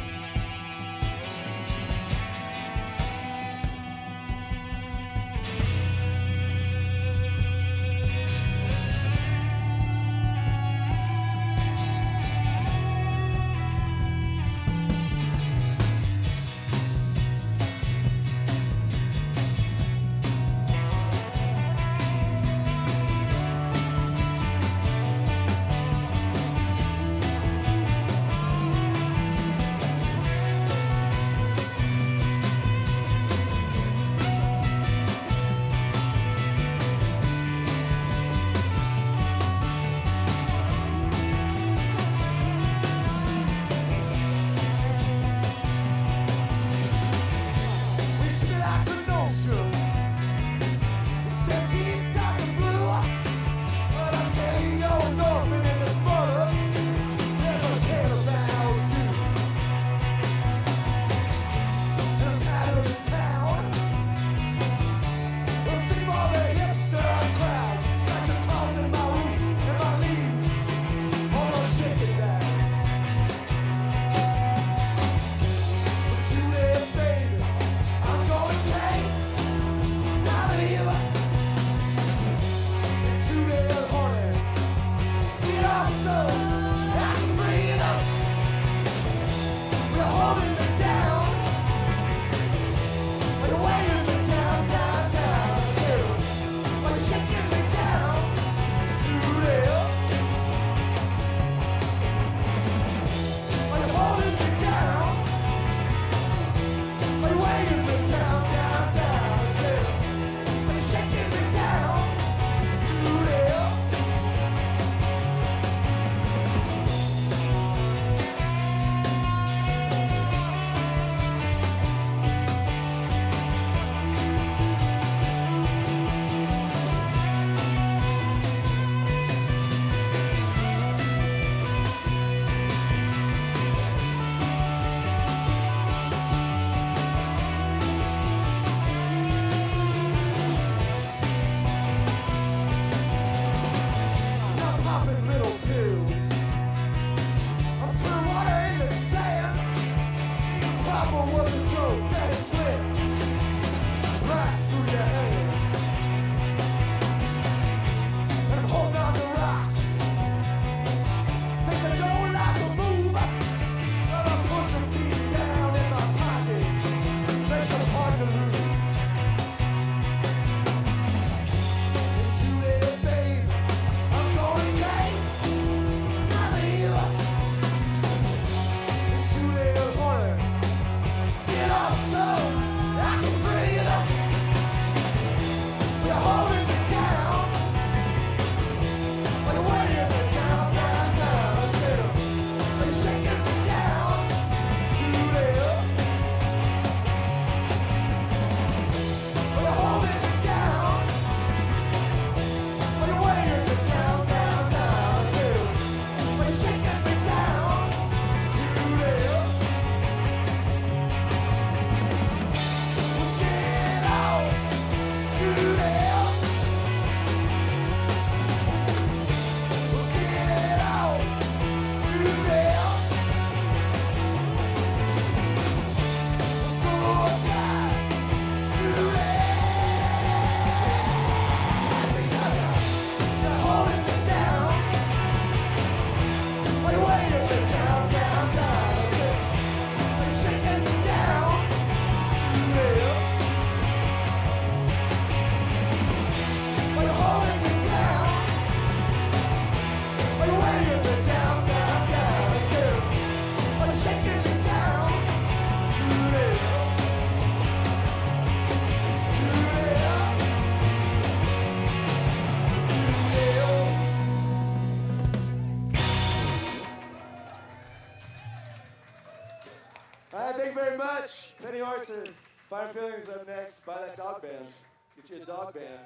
Voices. Fine Feelings up next. Buy that dog band. Get you a dog band.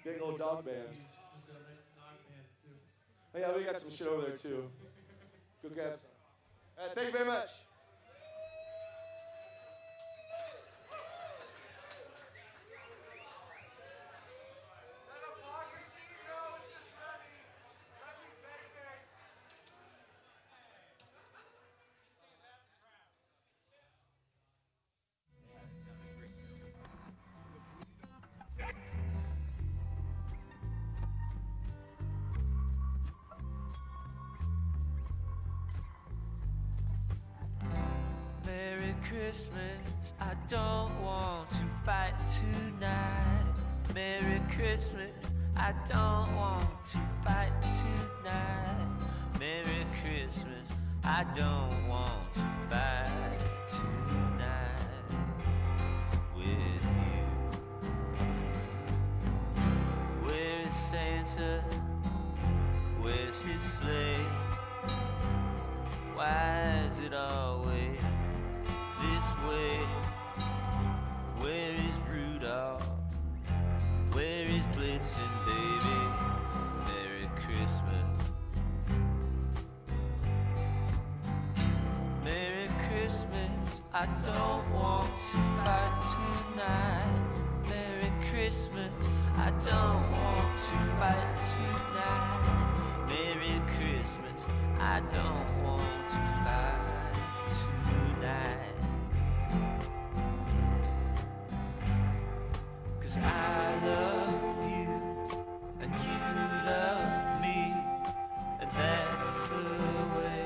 Big old dog band. Oh yeah, we got some shit over there too. Go grab some. All right, thank you very much. Merry Christmas, I don't want to fight tonight. Merry Christmas, I don't want to fight tonight. Merry Christmas, I don't want to fight tonight with you. Where is Santa? Where's his sleigh? Why is it always this way? Where is Rudolph? Where is Blitzen, baby? Merry Christmas. Merry Christmas, I don't want to fight tonight. Merry Christmas, I don't want to fight tonight. Merry Christmas, I don't want to fight tonight. 'Cause I love you and you love me, and that's the way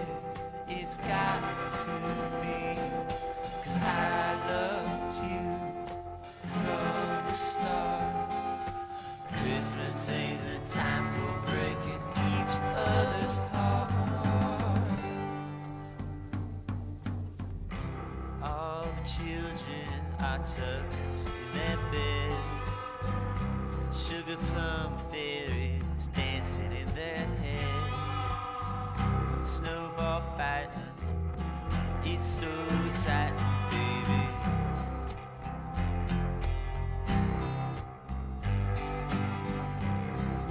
it's got to be. 'Cause I loved you from the start. Christmas ain't the time for breaking each other's heart. All the children are tucked in their beds. Sugar plum fairies dancing in their heads. Snowball fighting, it's so exciting, baby.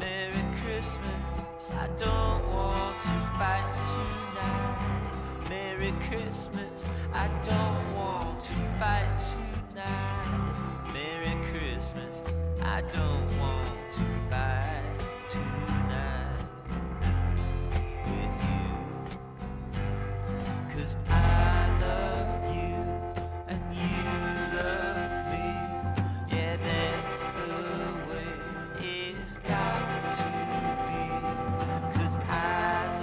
Merry Christmas, I don't want to fight tonight. Merry Christmas, I don't want to fight tonight. Merry Christmas, I don't want to fight tonight with you. 'Cause I love you and you love me. Yeah, that's the way it's got to be. 'Cause I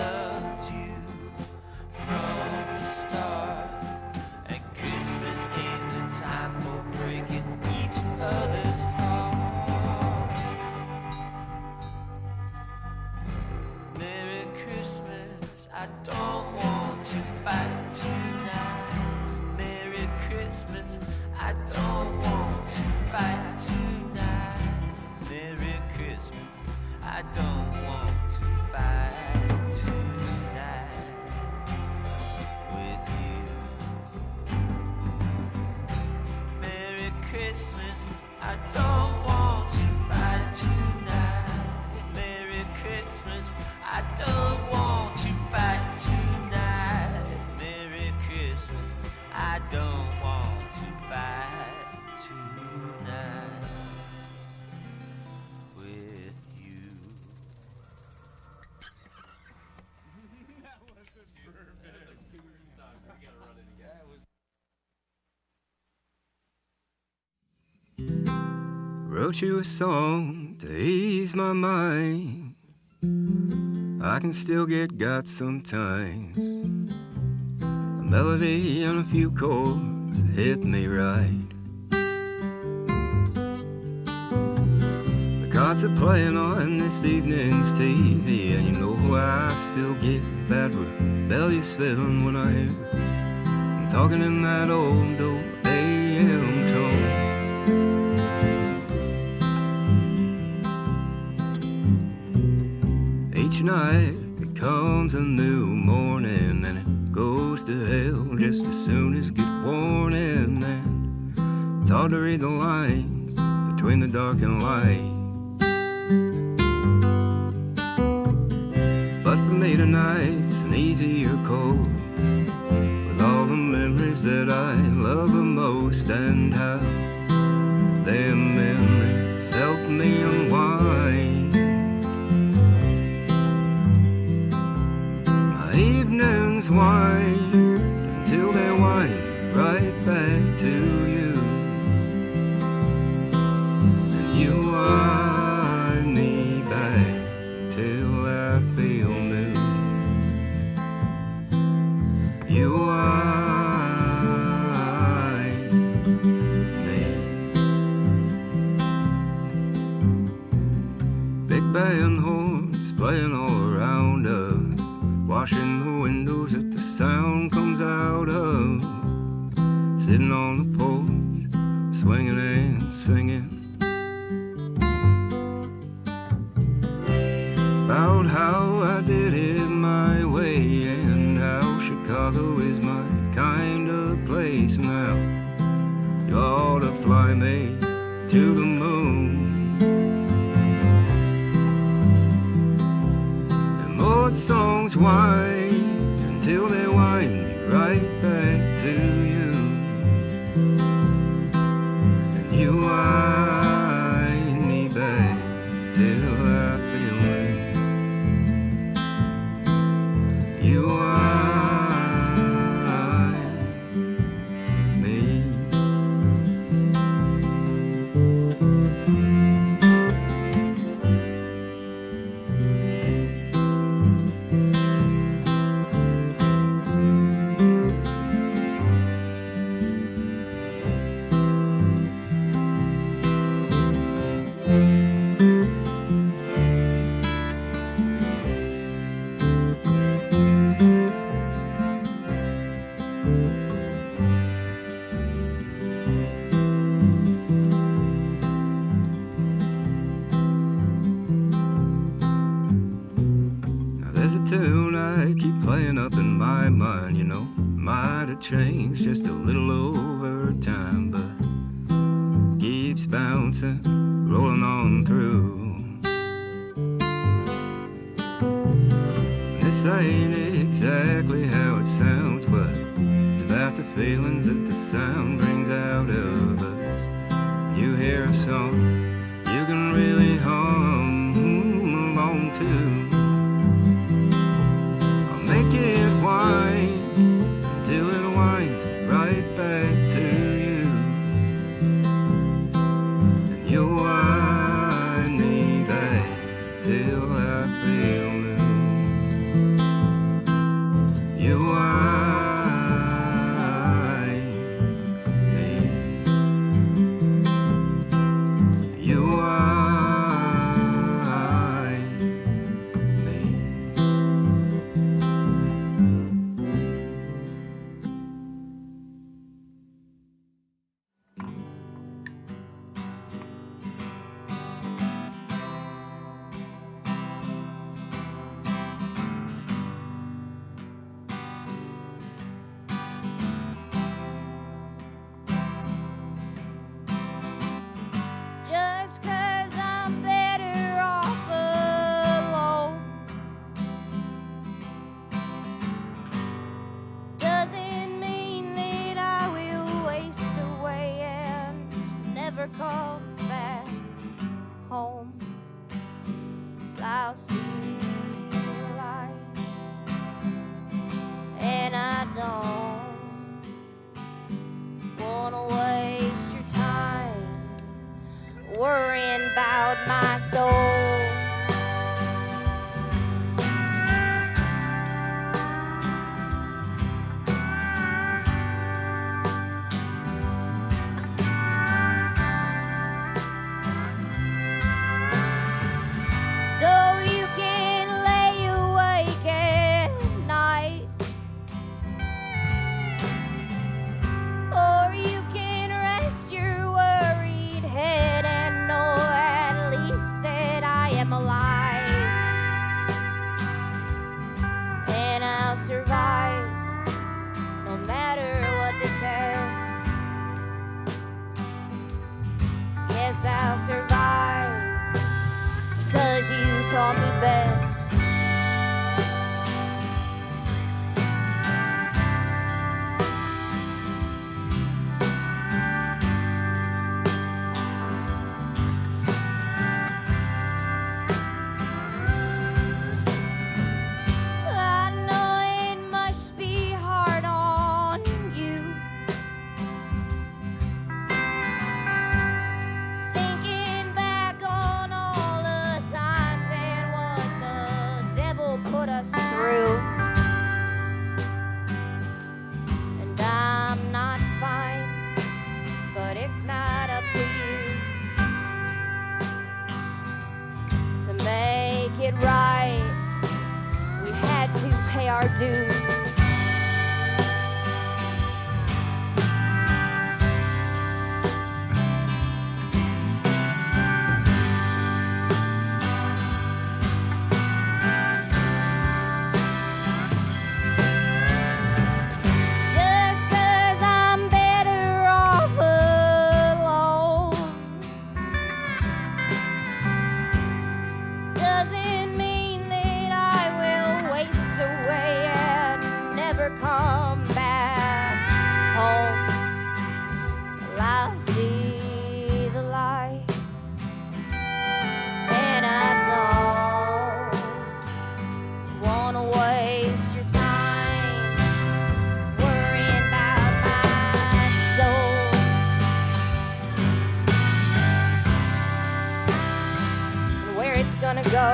loved you from the start. And Christmas ain't the time for breaking each other's heart. Merry Christmas, I don't want to fight tonight. Merry Christmas, I don't want to fight tonight. Merry Christmas, I don't want to fight tonight with you. Merry Christmas, I don't want to fight tonight. Merry Christmas, I don't want to fight tonight. Merry Christmas, I don't want to fight tonight with you. That was perfect. We gotta run it again. Wrote you a song to ease my mind. I can still get got sometimes. A melody and a few chords hit me right. The cards are playing on this evening's TV, and you know I still get that rebellious feeling when I hear I'm talking in that old AM tone. Each night becomes a new morning, and it goes to hell just as soon as get warning. It's hard to read the lines between the dark and light. But for me tonight's an easier cold, with all the memories that I love the most, and how them memories help me unwind. My evenings wind until they wind right back to you, and you wind me back till I feel new. You wind me. Big band horns playing all around us, washing the windows that the sound comes out of. Sitting on the porch, swinging and singing about how I did it my way, and how Chicago is my kind of place. Now you ought to fly me to the moon. And more songs wind until they wind me right back to you, and you wind me back till I feel new. You wind me. There's a tune I keep playing up in my mind, you know, might have changed just a little over time, but keeps bouncing, rolling on through. This ain't exactly how it sounds, but it's about the feelings that the sound brings out of us. You hear a song, you can really hum along to. Make it wind until it winds right back to you, and you wind me back till I feel new. You wind me. You wind me. Just 'cause I'm better off alone doesn't mean that I will waste away and never come back home. Lousy life, and I don't wanna waste your time worrying about my soul. So you can lay awake at night, or you can rest your worried head and know at least guess I'll survive, 'cause you taught me best. I know it must be hard on you, thinking back on all the times and what the devil put us through. And I'm not fine, but it's not up to you to make it right. We had to pay our dues. Just 'cause I'm better off alone doesn't mean that I will waste away and never come back home. Well, I'll see the light, and I don't wanna waste your time worrying about my soul. And where it's gonna go.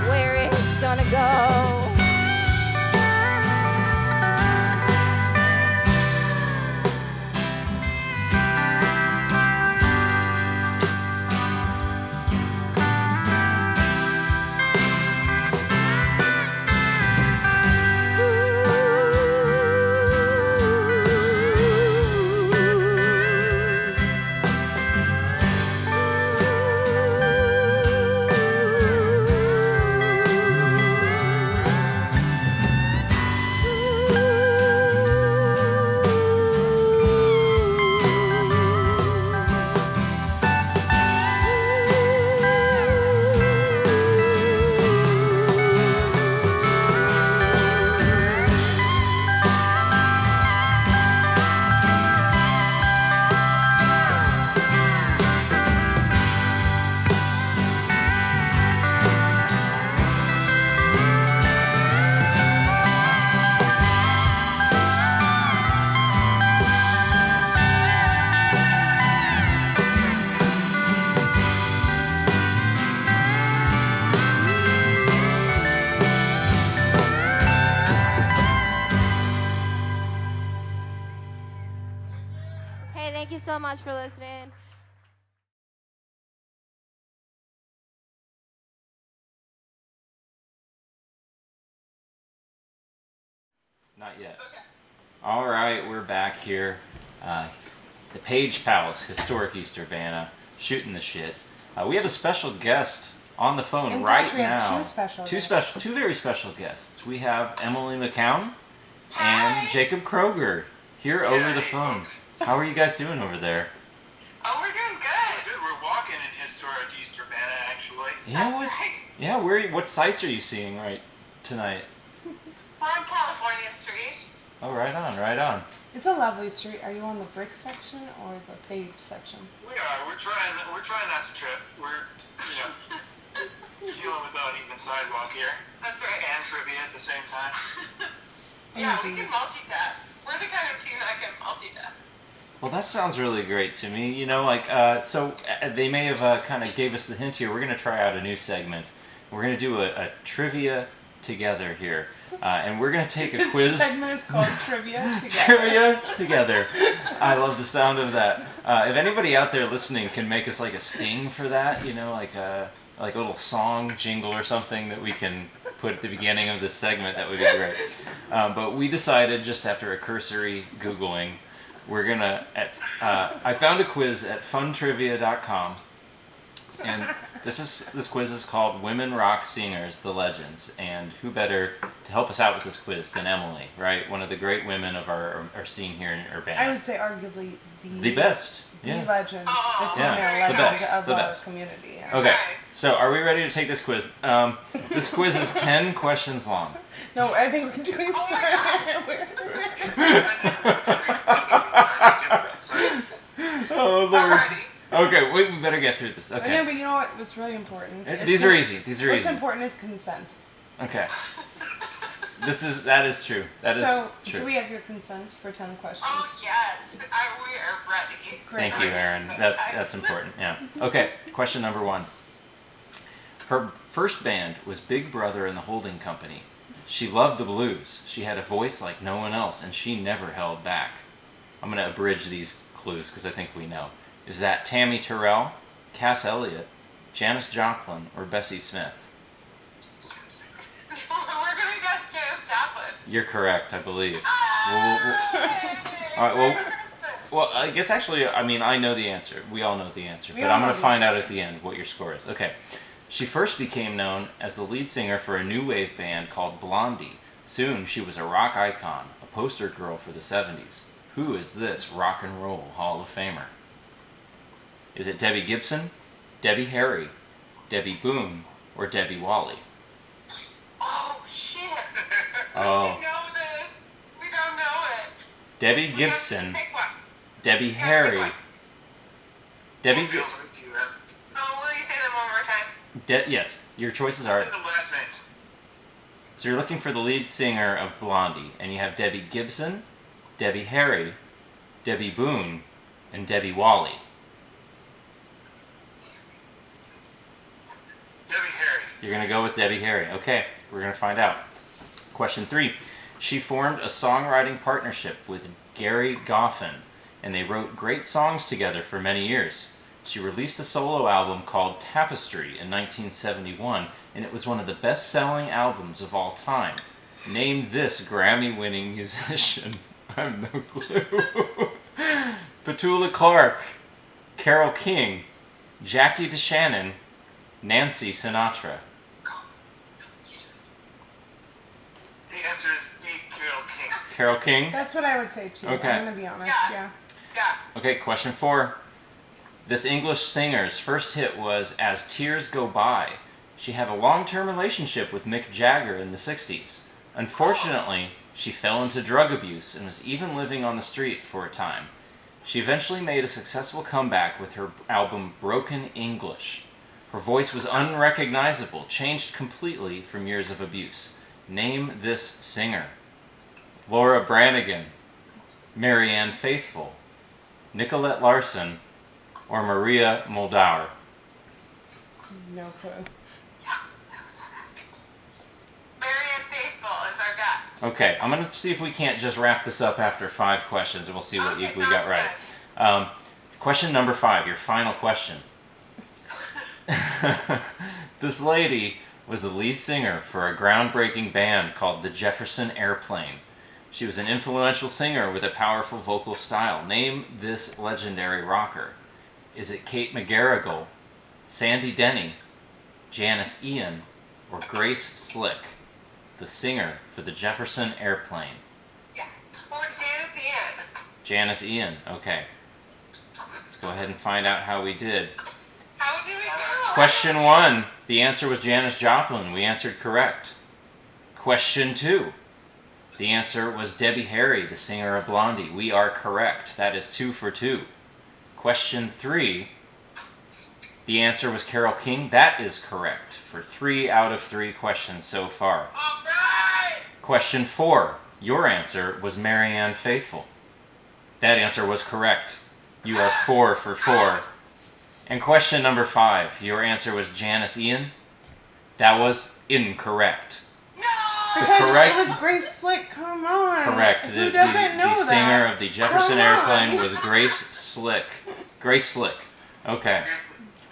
Where it's gonna go. Hey, thank you so much for listening. Not yet. All right, we're back here. The Page Palace, historic East Urbana, shooting the shit. We have a special guest on the phone In right fact, we now. have two Very special guests. We have Emily McCown and Jacob Kroger here over the phone. How are you guys doing over there? Oh, we're doing good. Good. We're walking in historic East Urbana, actually. Yeah, what sights are you seeing right tonight? We're on California Street. Oh, right on, right on. It's a lovely street. Are you on the brick section or the paved section? We are. We're trying not to trip. We're, feeling with uneven sidewalk here. That's right. And trivia at the same time. Yeah, we can multitask. We're the kind of team that can multitask. Well, that sounds really great to me. So they may have kind of gave us the hint here. We're going to try out a new segment. We're going to do a trivia together here. And we're going to take a quiz. This segment is called Trivia Together. Trivia Together. I love the sound of that. If anybody out there listening can make us like a sting for that, like a little song jingle or something that we can put at the beginning of this segment, that would be great. But we decided, just after a cursory Googling, we're going to... I found a quiz at funtrivia.com. And This quiz is called Women Rock Singers, the Legends. And who better to help us out with this quiz than Emily, right? One of the great women of our scene here in Urbana. I would say arguably the best. The Yeah. legend. The female Yeah, the legend best, of the our best. community. Yeah. Okay, so are we ready to take this quiz? This quiz is 10 questions long. No, I think we're doing Oh, Lord. Okay, we better get through this. Okay. No, but you know what? What's really important? These are easy. These are What's easy. important is consent. Okay. That is true. That is so, true. do we have your consent for 10 questions? Oh, yes. We are ready. Great. Thank you, Erin. That's important. Yeah. Okay. Question number 1. Her first band was Big Brother and the Holding Company. She loved the blues. She had a voice like no one else, and she never held back. I'm going to abridge these clues because I think we know. Is that Tammy Terrell, Cass Elliot, Janis Joplin, or Bessie Smith? We're going to guess Janis Joplin. You're correct, I believe. All right, well, I guess actually, I mean, I know the answer. We all know the answer. But I'm going to find out at the end what your score is. Okay. She first became known as the lead singer for a new wave band called Blondie. Soon, she was a rock icon, a poster girl for the 70s. Who is this rock and roll Hall of Famer? Is it Debbie Gibson, Debbie Harry, Debbie Boone, or Debbie Wally? Oh, shit. Oh. We know this. We don't know it. Debbie Gibson, Debbie Harry, Debbie Gibson. Oh, will you say them one more time? Yes, your choices are. So you're looking for the lead singer of Blondie, and you have Debbie Gibson, Debbie Harry, Debbie Boone, and Debbie Wally. Debbie Harry. You're going to go with Debbie Harry. Okay, we're going to find out. Question 3. She formed a songwriting partnership with Gary Goffin, and they wrote great songs together for many years. She released a solo album called Tapestry in 1971, and it was one of the best-selling albums of all time. Name this Grammy-winning musician. I have no clue. Petula Clark, Carole King, Jackie DeShannon, Nancy Sinatra. The answer is B, Carole King. Carole King? That's what I would say too. Okay. I'm going to be honest. Yeah. Okay, question 4. This English singer's first hit was As Tears Go By. She had a long-term relationship with Mick Jagger in the 60s. Unfortunately, she fell into drug abuse and was even living on the street for a time. She eventually made a successful comeback with her album Broken English. Her voice was unrecognizable, changed completely from years of abuse. Name this singer. Laura Branigan, Marianne Faithfull, Nicolette Larson, or Maria Muldaur? No clue. Marianne Faithfull is our guess. Okay, I'm going to see if we can't just wrap this up after 5 questions, and we'll see what we got right. Question number 5, your final question. This lady was the lead singer for a groundbreaking band called the Jefferson Airplane. She was an influential singer with a powerful vocal style. Name this legendary rocker. Is it Kate McGarrigle, Sandy Denny, Janice Ian, or Grace Slick, the singer for the Jefferson Airplane? Yeah. Well, it's Janet Ian. Janice Ian, okay. Let's go ahead and find out how we did. How did we do? Question 1, the answer was Janis Joplin. We answered correct. Question 2, the answer was Debbie Harry, the singer of Blondie. We are correct. That is 2 for 2. Question 3, the answer was Carole King. That is correct for 3 out of 3 questions so far. All right. Question 4, your answer was Marianne Faithfull. That answer was correct. You are 4 for 4. And question number 5, your answer was Janice Ian. That was incorrect. Because correct- it was Grace Slick. Come on. Correct. Who doesn't know the that? singer of the Jefferson Come Airplane on. was Grace Slick. Grace Slick. Okay.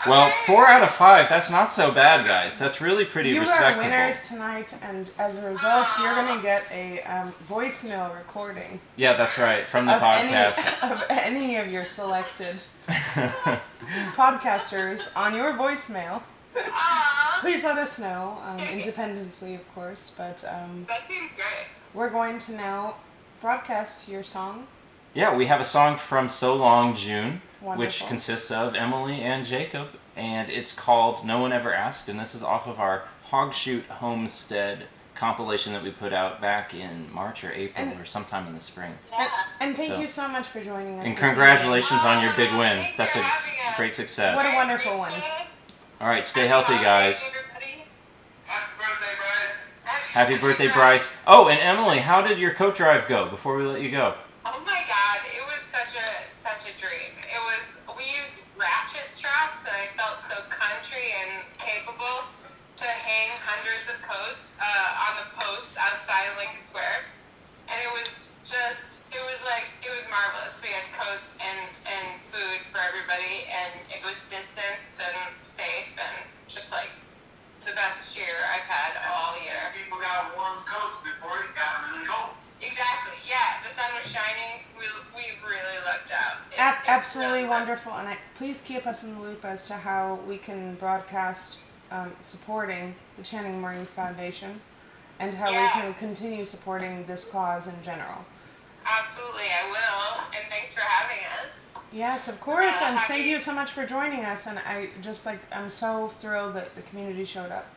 Well, 4 out of 5. That's not so bad, guys. That's really pretty You respectable. are winners tonight, and as a result, you're going to get a voicemail recording. Yeah, that's right. From the of podcast. Of any of your selected podcasters on your voicemail. Please let us know, independently, of course. But That seems great. we're going to now broadcast your song. Yeah, we have a song from So Long June, which Wonderful. consists of Emily and Jacob, and it's called No One Ever Asked, and this is off of our Hog Chute Homestead compilation that we put out back in March or April or sometime in the spring. And thank you so much for joining us. And this congratulations on your big win. That's a great success. evening. What a wonderful one. All right, stay healthy, guys. Happy birthday, Bryce. Oh, and Emily, how did your coat drive go before we let you go? Oh my god, it was such a dream. We used ratchet straps and I felt so country and capable to hang hundreds of coats on the posts outside of Lincoln Square. And it was marvelous. We had coats and food for everybody, and it was distanced and safe and just like the best year I've had all year. People got warm coats before it got really cold. Exactly, yeah. The sun was shining. We really lucked out. Absolutely wonderful. And please keep us in the loop as to how we can broadcast supporting the Channing Marine Foundation and how we can continue supporting this cause in general. Absolutely, I will. And thanks for having us. Yes, of course. And thank you so much for joining us. And I'm so thrilled that the community showed up.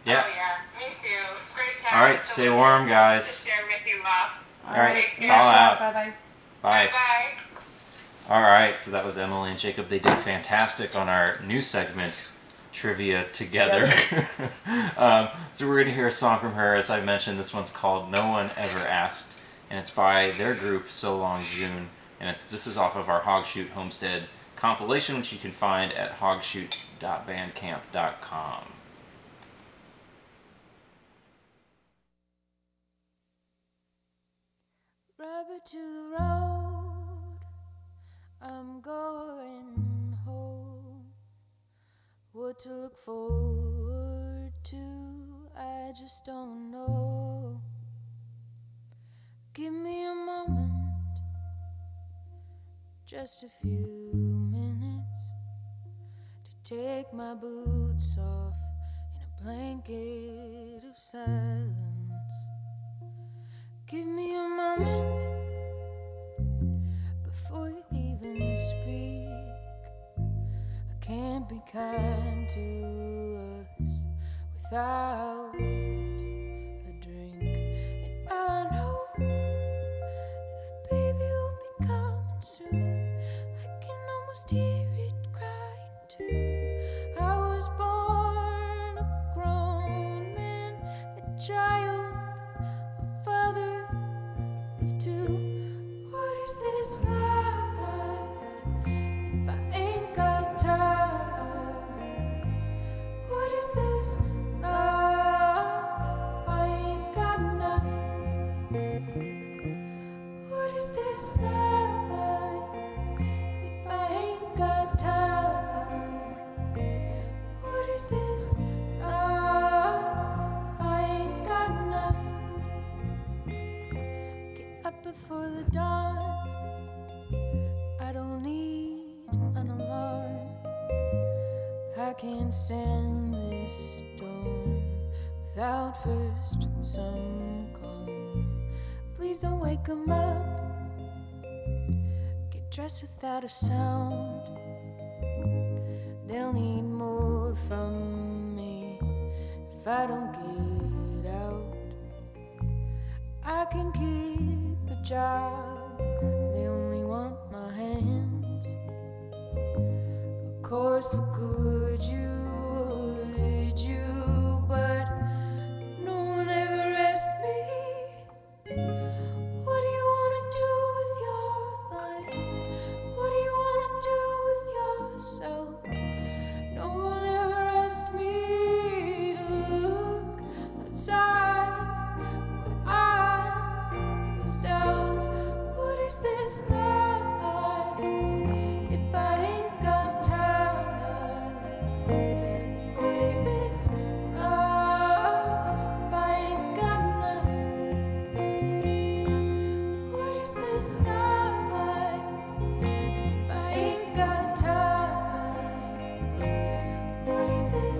Yeah. Oh, yeah. Me too. Great time. All right, stay warm, guys. To share with you all. All right, Yeah, call sure. out. Bye-bye. Bye. Bye. All right, so that was Emily and Jacob. They did fantastic on our new segment, Trivia Together. So we're going to hear a song from her. As I mentioned, this one's called No One Ever Asked, and it's by their group, So Long June. And this is off of our Hog Chute Homestead compilation, which you can find at hogchute.bandcamp.com. Rubber to the road, I'm going home. What to look forward to, I just don't know. Give me a moment, just a few minutes, to take my boots off in a blanket of silence. Give me a moment before you even speak. I can't be kind to us without a drink. And I know that baby will be coming soon. I can almost hear it crying too. I was born a grown man, a child, a father of two. What is this life if I ain't got time? What is this love if I ain't got enough? What is this life if I ain't got time? What is this love if I ain't got enough? Get up before the dawn, I don't need an alarm. I can't stand this storm without first some calm. Please don't wake 'em up. Get dressed without a sound. They'll need more from me if I don't get out. I can keep a job, they only want my hands. Of course, could you, would you, but no one ever asked me. What do you wanna do with your life? What do you wanna do with yourself? No one ever asked me to look outside when I was out. What is this life if I ain't got time? What is this love if I ain't got enough? What is this life if I ain't got time? What is this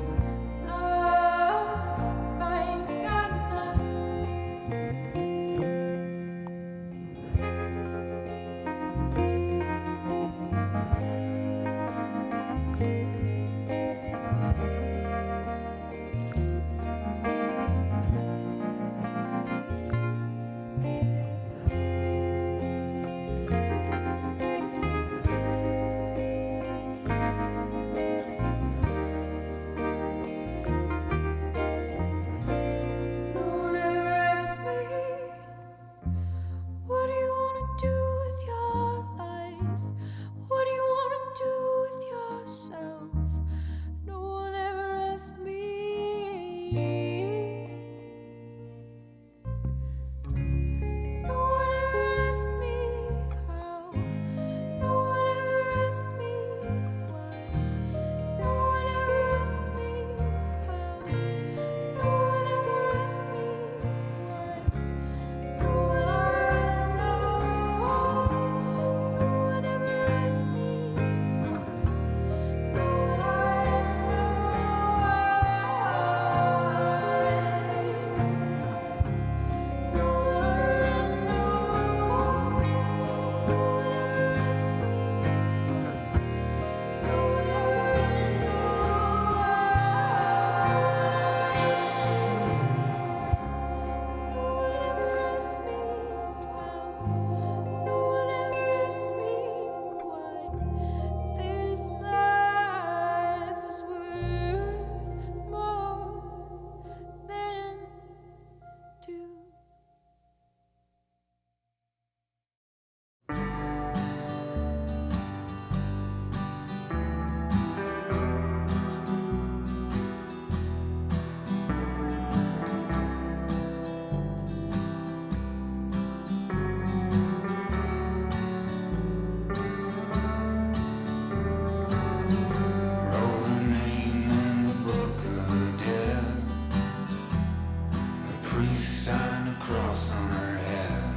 sign across on her head.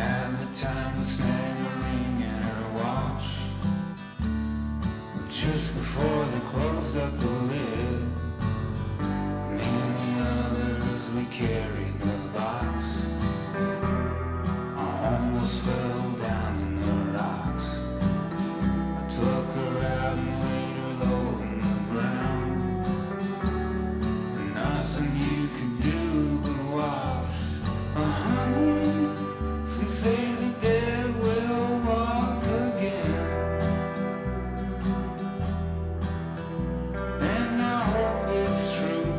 Had the time to snag a ring in her watch. But just before they closed up the lid, me and the others, we carried the box. I almost fell down in the rocks. I took her out and laid her low in the ground. And nothing you could do but watch. Honey, some say the dead will walk again. And I hope it's true.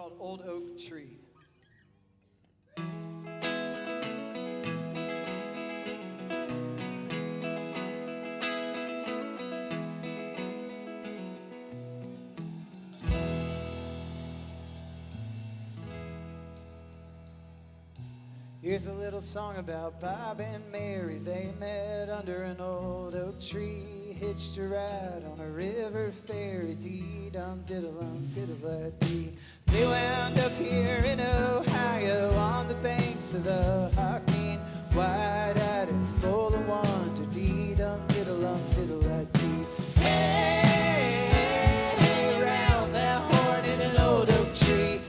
called Old Oak Tree. Here's a little song about Bob and Mary. They met under an old oak tree, hitched a ride on a river ferry. Dee-dum, diddle-um, diddle-a-dee. They wound up here in Ohio on the banks of the Hockeen, wide-eyed and full of wonder. Dee-dum, diddle-um, diddle-a-dee. Hey, round that horn in an old oak tree.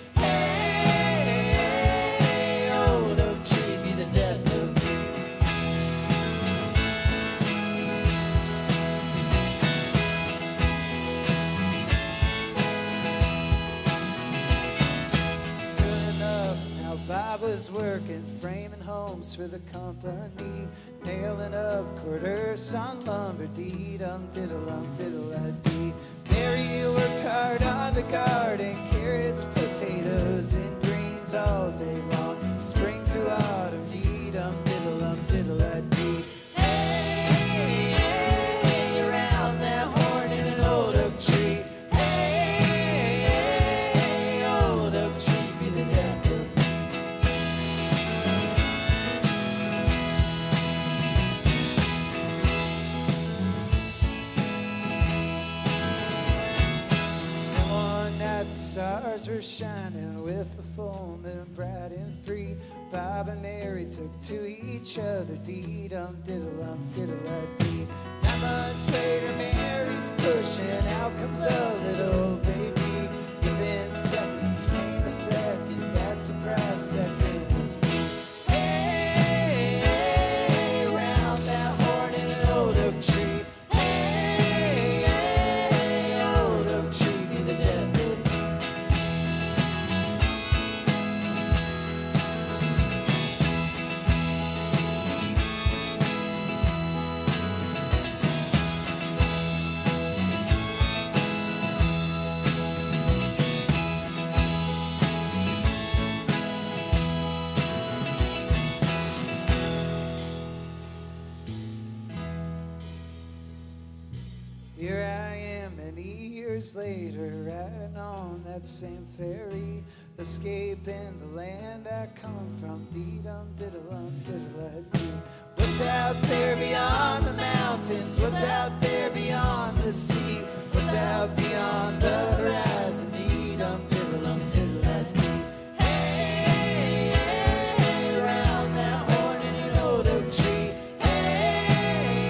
Bob was working, framing homes for the company, nailing up quarters on lumber. Dee-dum, diddle-um, diddle-a-dee. Mary worked hard on the garden, carrots, potatoes, and greens all day long, spring through autumn. Dee-dum, diddle-um, diddle-a-dee. Hey, around that horn in an old oak tree. Hey, old oak tree, be the death of me. Stars were shining with the full moon bright and free. Bob and Mary took to each other. Dee-dum, diddle-um, diddle-a-dee. 9 months later, Mary's pushing. Out comes a little baby. Within seconds came a second. That surprise second was me. Hey, round that horn in an old oak tree. Hey, old oak tree, be the death of me. Here I am many years later, riding on that same ferry, escaping the land I come from. Dee-dum, diddle-um, diddle-a-dee. What's out there beyond the mountains? What's out there beyond the sea? What's out beyond the horizon? Dee-dum, diddle-um, diddle-a-dee. Hey, hey, round that horn in an old oak tree. Hey,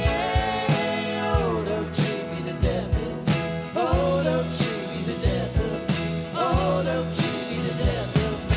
old oak tree, be the death of me. Old oak tree, be the death of me. Old oak tree, be the death of me.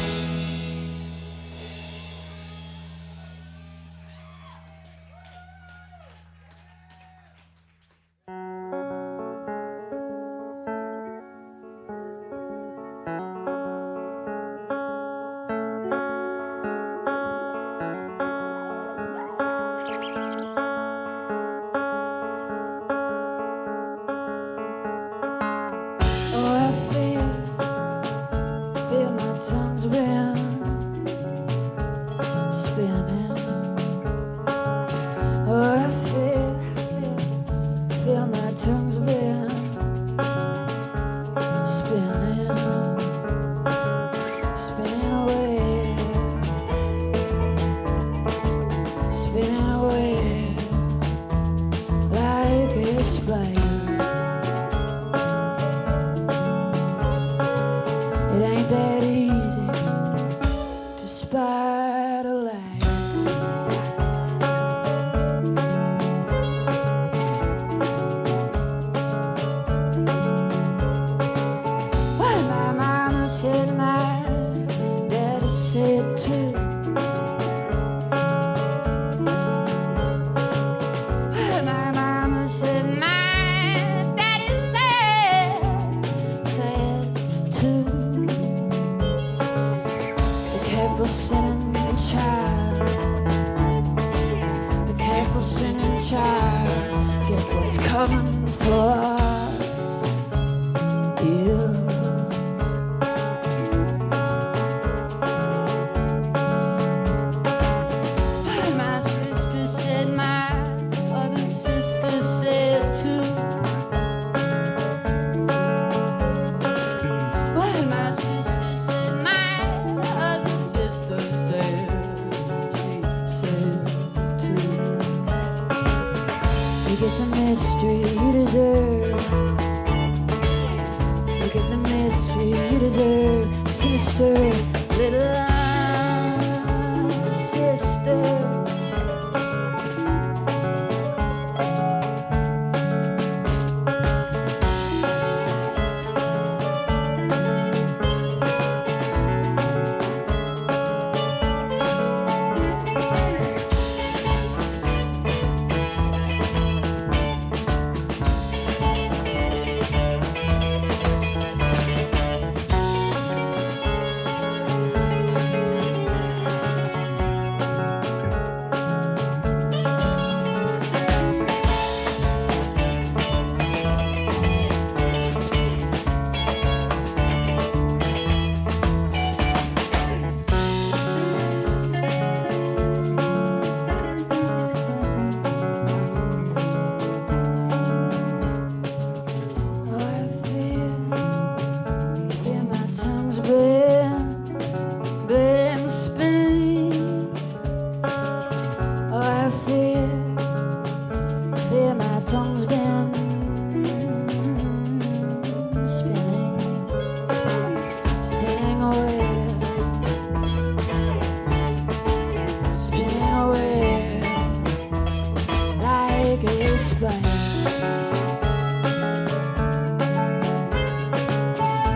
coming for you. get the mystery you deserve. You get the mystery you deserve. Sinister little sister.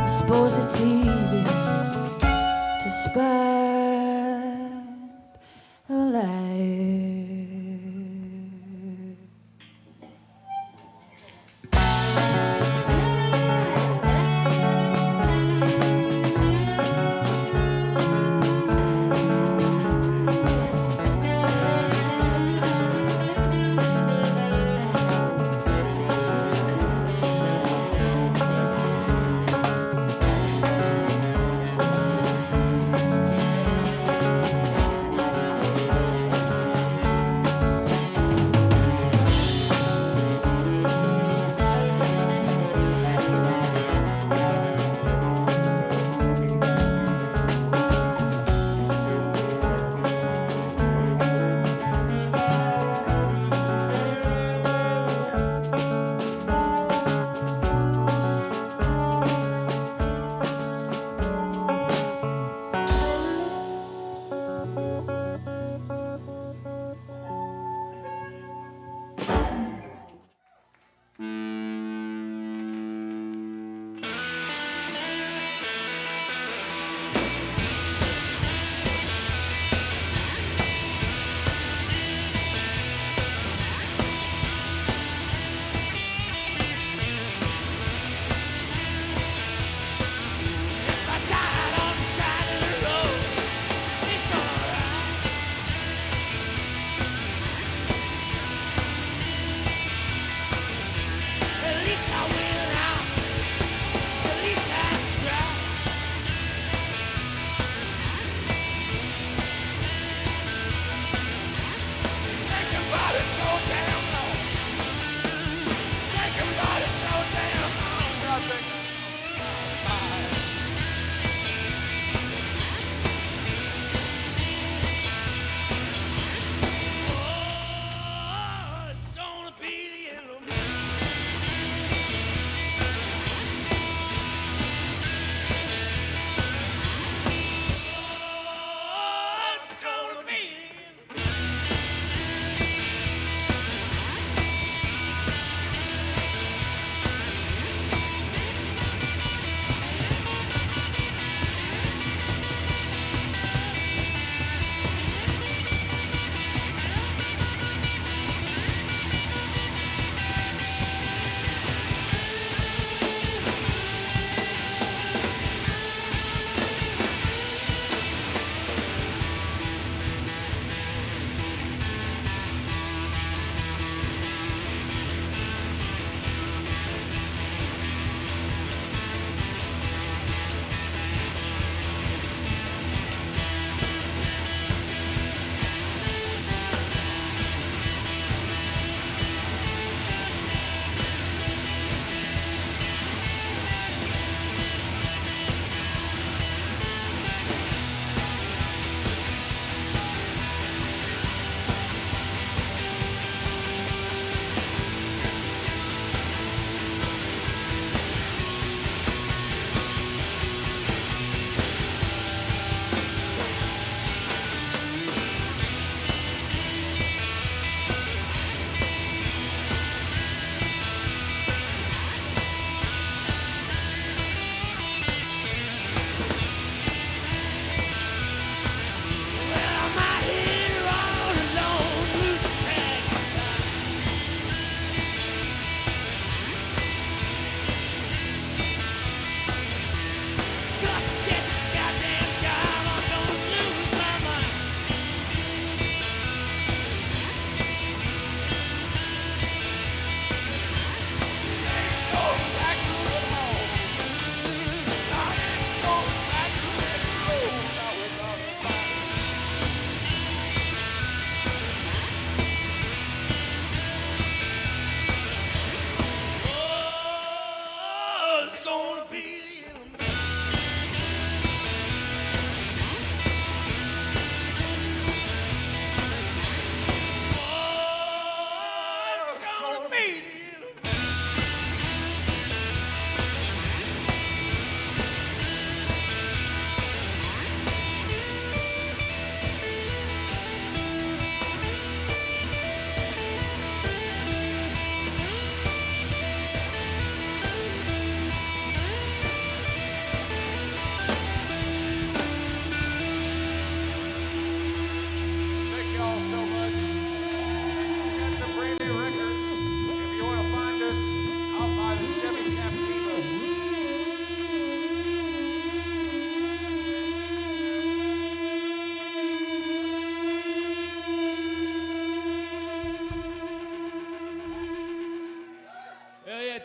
Suppose it's easy to spy a life.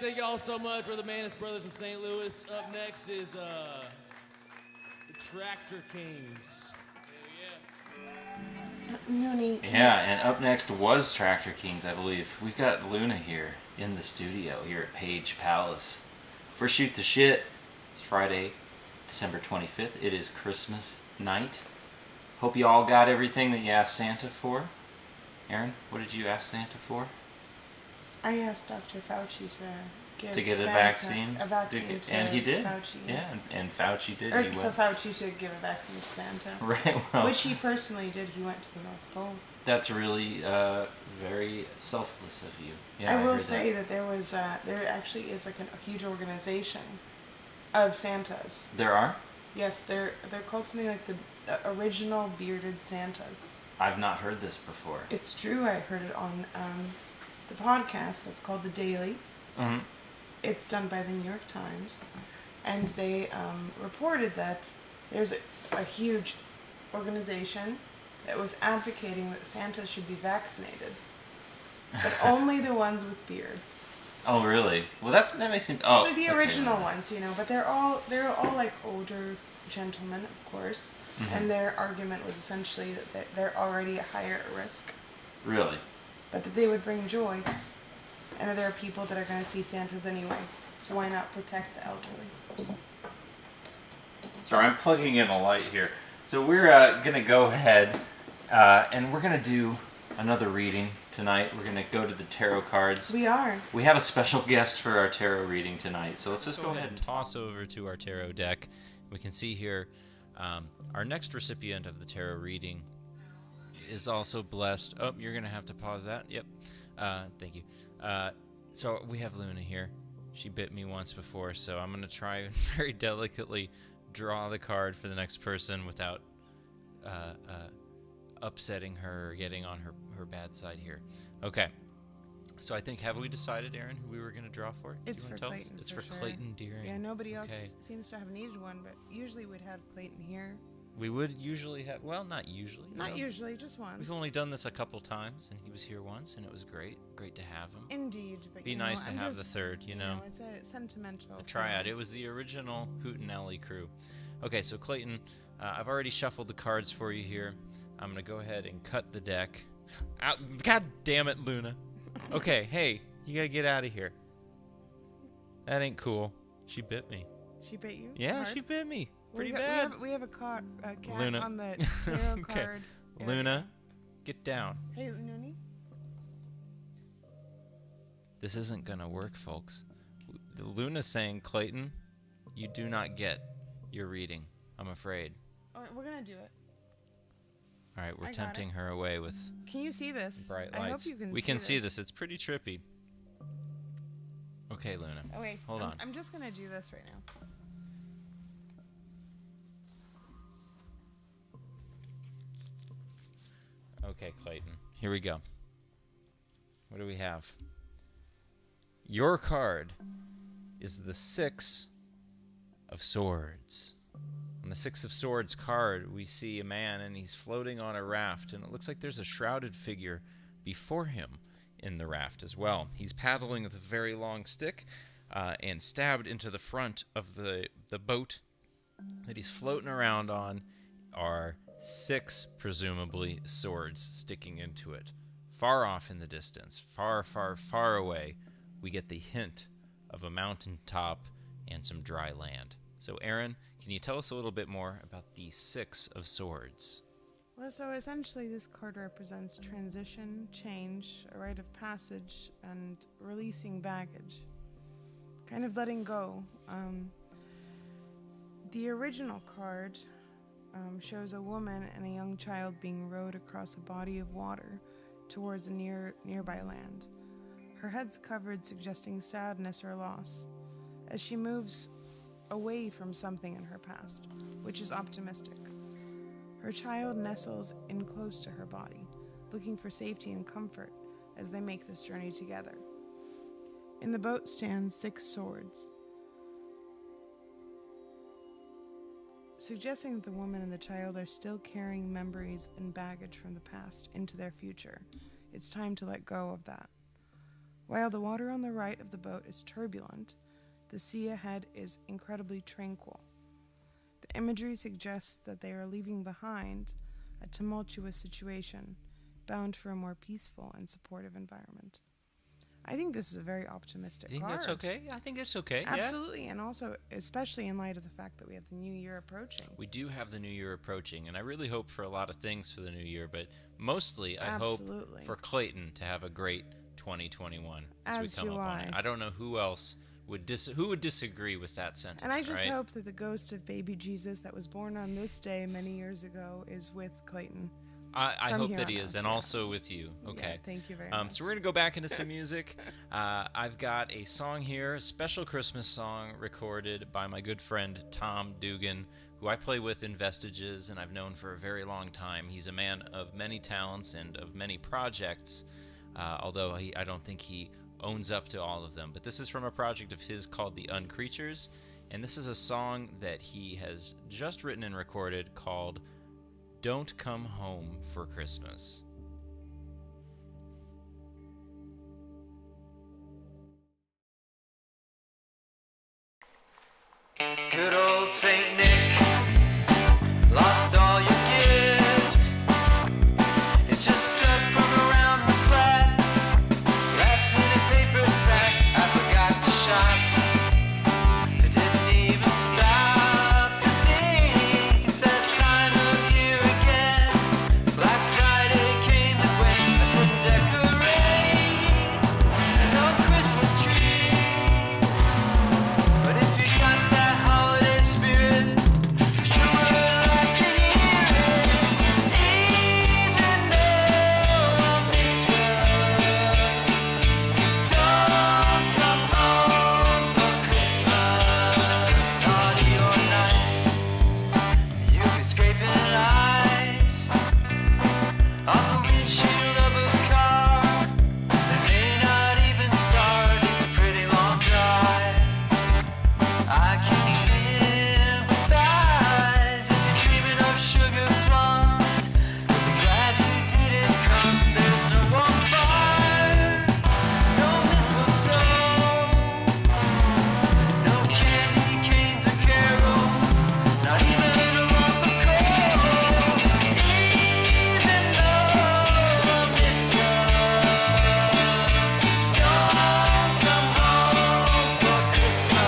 thank you all so much. We're the Manis Brothers from St. Louis. Up next is the Tractor Kings. Noonie. Yeah, and up next was Tractor Kings, I believe. We've got Luna here in the studio here at Page Palace for Chute the Shit. It's Friday, December 25th. It is Christmas night. Hope you all got everything that you asked Santa for. Aaron, what did you ask Santa for? I asked Dr. Fauci to get Santa a vaccine. A vaccine to and he did. Fauci. Yeah, and Fauci did. Or He for went. Fauci to give a vaccine to Santa. Right. Well, which he personally did. He went to the North Pole. That's really very selfless of you. Yeah, I will heard say that there actually is like a huge organization of Santas. There are? Yes, they're called something like the original bearded Santas. I've not heard this before. It's true. I heard it on the podcast that's called The Daily. Mm-hmm. It's done by the New York Times, and they reported that there's a huge organization that was advocating that Santa should be vaccinated, but only the ones with beards. Oh, really? Well, that makes sense. Oh, The original ones, you know, but they're all like older gentlemen, of course, and their argument was essentially that they're already at higher risk. Really? But that they would bring joy, and that there are people that are going to see Santas anyway, so why not protect the elderly? Sorry, I'm plugging in a light here. So we're going to go ahead and we're going to do another reading tonight. We're going to go to the tarot cards. We are. We have a special guest for our tarot reading tonight, so let's just go ahead and toss over to our tarot deck. We can see here our next recipient of the tarot reading is also blessed. Oh, you're going to have to pause that. Yep. Thank you. So we have Luna here. She bit me once before, so I'm going to try and very delicately draw the card for the next person without upsetting her or getting on her bad side here. Okay. So I think, have we decided, Aaron, who we were going to draw for? It's for Clayton. It's for for sure. Clayton Deering. Yeah, nobody else seems to have needed one, but usually we'd have Clayton here. We would usually have, well, not usually. Not usually, just once. We've only done this a couple times, and he was here once, and it was great. Great to have him. Indeed. But Be nice to have the third, you know. It's a sentimental. The triad. It was the original Hootenanny crew. Okay, so Clayton, I've already shuffled the cards for you here. I'm going to go ahead and cut the deck. Out. God damn it, Luna. Okay, hey, you got to get out of here. That ain't cool. She bit me. She bit you? Yeah, hard? she bit me. Pretty we bad. We have a cat Luna. on the tarot Okay. card. Luna, get down. Hey, Noonie. This isn't going to work, folks. Luna's saying, Clayton, you do not get your reading, I'm afraid. All right, we're going to do it. All right, we're I got tempting it. her away with Can you see this? bright I lights. hope you can we see can see this. this. It's pretty trippy. Okay, Luna. Oh, wait. Hold on. I'm just going to do this right now. Okay, Clayton. Here we go. What do we have? Your card is the Six of Swords. On the Six of Swords card, we see a man, and he's floating on a raft, and it looks like there's a shrouded figure before him in the raft as well. He's paddling with a very long stick and stabbed into the front of the boat that he's floating around on are 6, presumably, swords sticking into it. Far off in the distance, far, far, far away, we get the hint of a mountaintop and some dry land. So, Aaron, can you tell us a little bit more about the 6 of Swords? Well, so essentially this card represents transition, change, a rite of passage, and releasing baggage. Kind of letting go. The original card shows a woman and a young child being rowed across a body of water towards a nearby land. Her head's covered, suggesting sadness or loss, as she moves away from something in her past, which is optimistic. Her child nestles in close to her body, looking for safety and comfort as they make this journey together. In the boat stands 6 swords, suggesting that the woman and the child are still carrying memories and baggage from the past into their future. It's time to let go of that. While the water on the right of the boat is turbulent, the sea ahead is incredibly tranquil. The imagery suggests that they are leaving behind a tumultuous situation, bound for a more peaceful and supportive environment. I think this is a very optimistic You think card. that's okay? I think it's okay. Absolutely, and also, especially in light of the fact that we have the new year approaching. We do have the new year approaching, and I really hope for a lot of things for the new year, but mostly I Absolutely. hope for Clayton to have a great 2021 As we come do up on I. it. I don't know who else would disagree with that sentiment. And I just right? hope that the ghost of baby Jesus that was born on this day many years ago is with Clayton. I from hope here that on he out, is, and yeah. also with you. Okay. Yeah, thank you very much. So we're going to go back into some music. I've got a song here, a special Christmas song recorded by my good friend Tom Dugan, who I play with in Vestiges, and I've known for a very long time. He's a man of many talents and of many projects, although I don't think he owns up to all of them. But this is from a project of his called The Uncreatures, and this is a song that he has just written and recorded called Don't Come Home for Christmas. Good old Saint Nick lost all your gifts. It's just stuff from around the flat, wrapped in a paper sack. I forgot to shop. I didn't even stop to think it's that time of year again. Black Friday came and went. I didn't decorate no Christmas tree. But if you got that holiday spirit, I sure would like to hear it. Even though I miss you, don't come home for Christmas, naughty or nice. You'll be scraping eyes off the windshield of a car that may not even start. It's a pretty long drive. I can sympathize if you're dreaming of sugar plums. You'll be glad you didn't come. There's no warm fire, no mistletoe, no candy canes or carols, not even a lump of coal. Even though I miss you, don't come home for Christmas.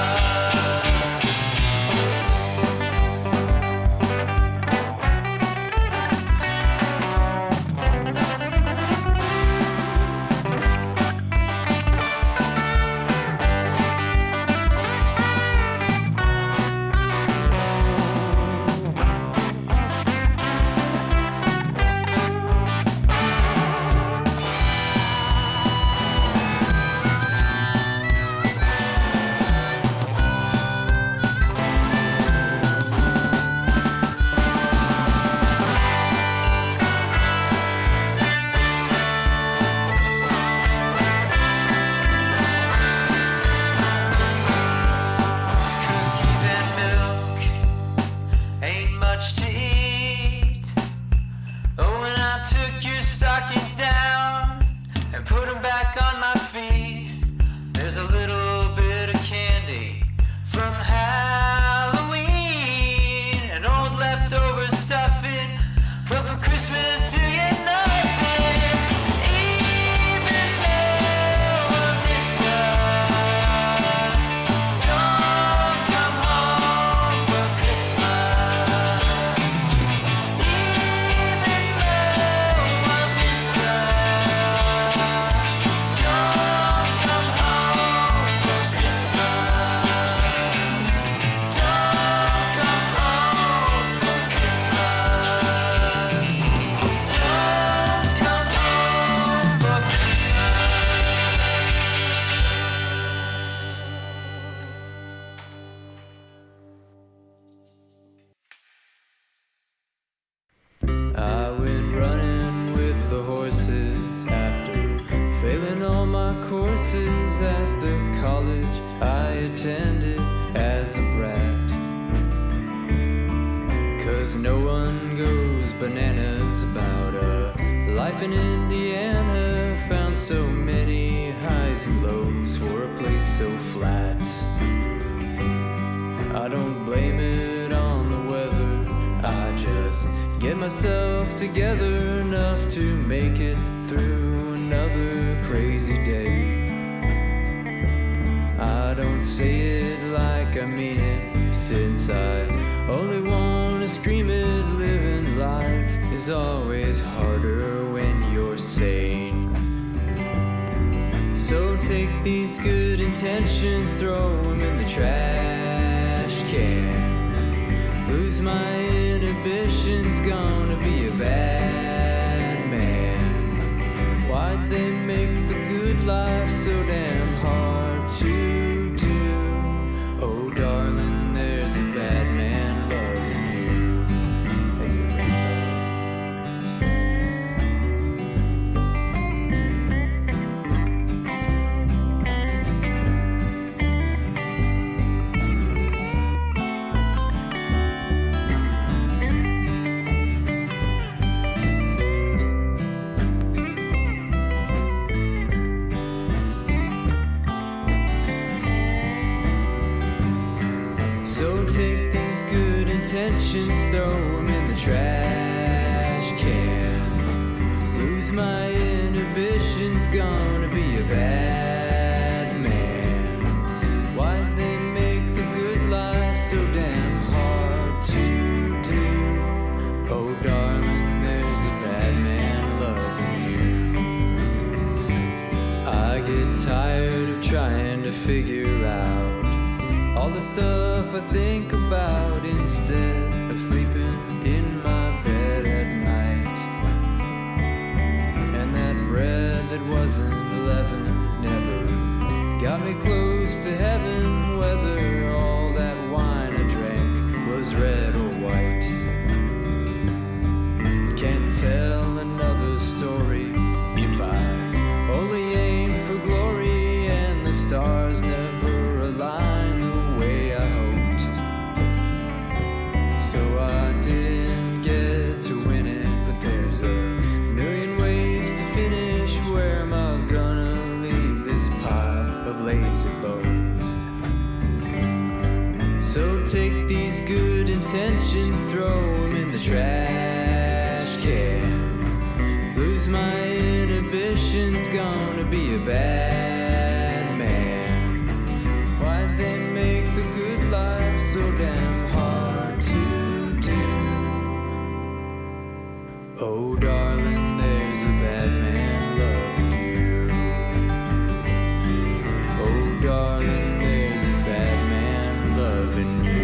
Cookies and milk ain't much to eat. Oh, when I took your stockings down and put them back on my feet, there's a little bit of candy from Halloween and old leftover stuffing. But for Christmas, you get nothing. Even though I miss you, don't come home for Christmas. Even though I miss you, don't come home for Christmas. Don't come home for Christmas. Don't come home for Christmas. I went running with the horses after failing all my courses at the college I attended as a brat. 'Cause no one goes bananas about a life in Indiana. Found so many highs and so flat. I don't blame it on the weather, I just get myself together enough to make it through another crazy day. I don't say it like I mean it, since I only wanna scream it. Living life is always harder when you're sane. So take these good intentions, throw them in the trash can. Lose my inhibitions, gonna be a bad man. Why'd they make the good life so damn hard to do? Oh darling, there's a bad man loving you. Intentions, throw them in the trash can. Lose my inhibitions, gonna be a bad man. Why'd they make the good life so damn hard to do? Oh darling, there's a bad man loving you. I get tired of trying to figure out all the stuff I think about instead of sleeping in my bed at night. And that bread that wasn't leavened never got me close to heaven, whether all that wine I drank was red or white. Can't tell another story if I only aim for glory and the stars never align the way I hoped. So I didn't get to win it, but there's a million ways to finish. Where am I gonna leave this pile of lazy bones? So take these good intentions, throw them in the trash can. Lose my inhibitions, gonna be a bad man. Why'd they make the good life so damn hard to do? Oh darling, there's a bad man loving you. Oh darling, there's a bad man loving you.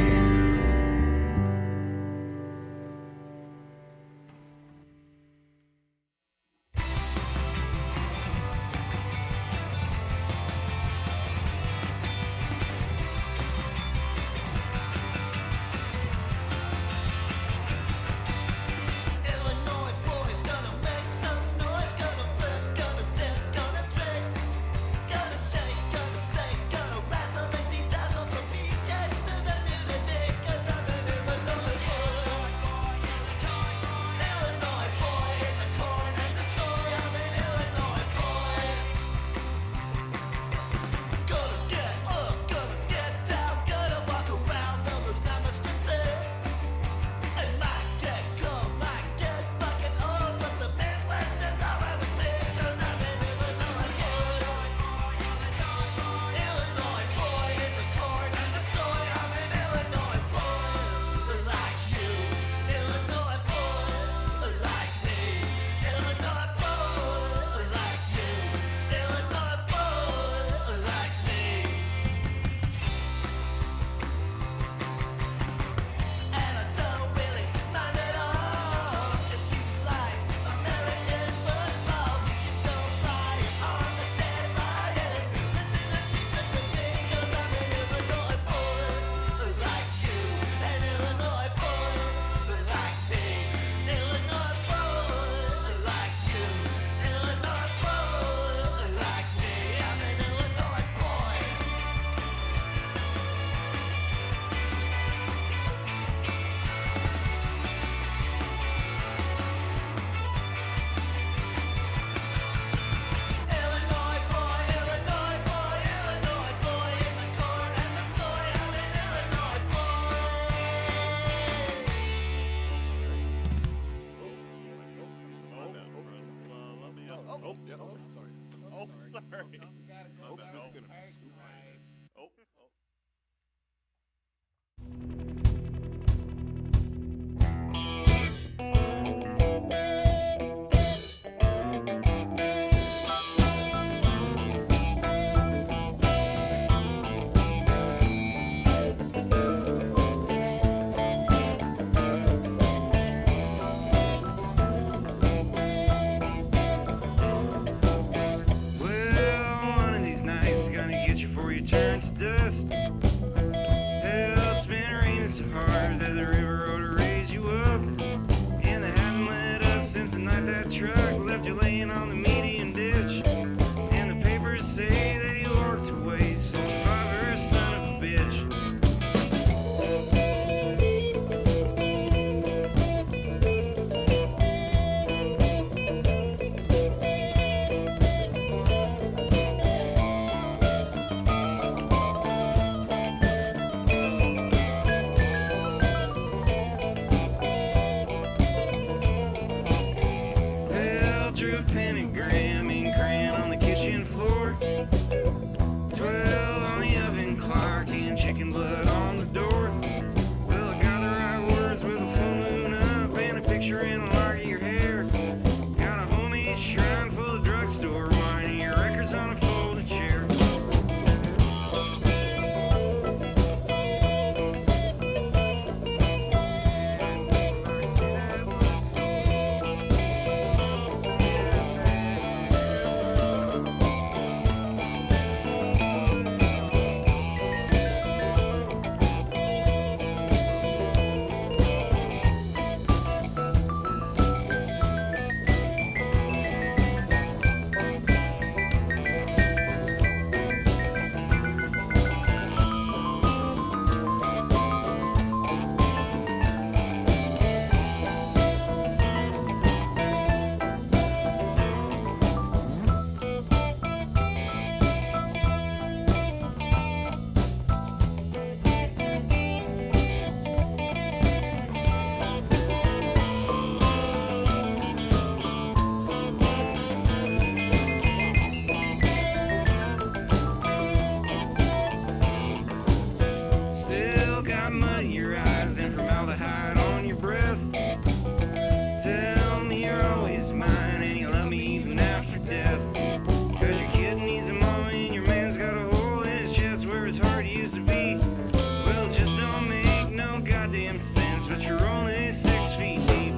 Oh, yeah. Oh, sorry. Oh, sorry. Oh, this is gonna be scoop right in. Oh. Well, one of these nights gonna get you before you turn to dust. Hell, it's been raining so hard that the river ought to raise you up. And they haven't let up since the night that truck left you laying on the median ditch. And the papers say that you walked away, so survivor, son of a bitch. Well, drew a pentagram in crayon on the kitchen floor. 12 on the oven clock and chicken blood on the door. Well, I got the right words with a full moon up and a picture in the lock of your hair. Got a homemade shrine full of drugstore wine and your records on a folding chair. Still got mud in your eyes and formaldehyde on your breath. Tell me you're always mine and you love me even after death. 'Cause your kid needs a mama and your man's got a hole in his chest where his heart used to be. Well, it just don't make no goddamn sense, but you're only 6 feet deep.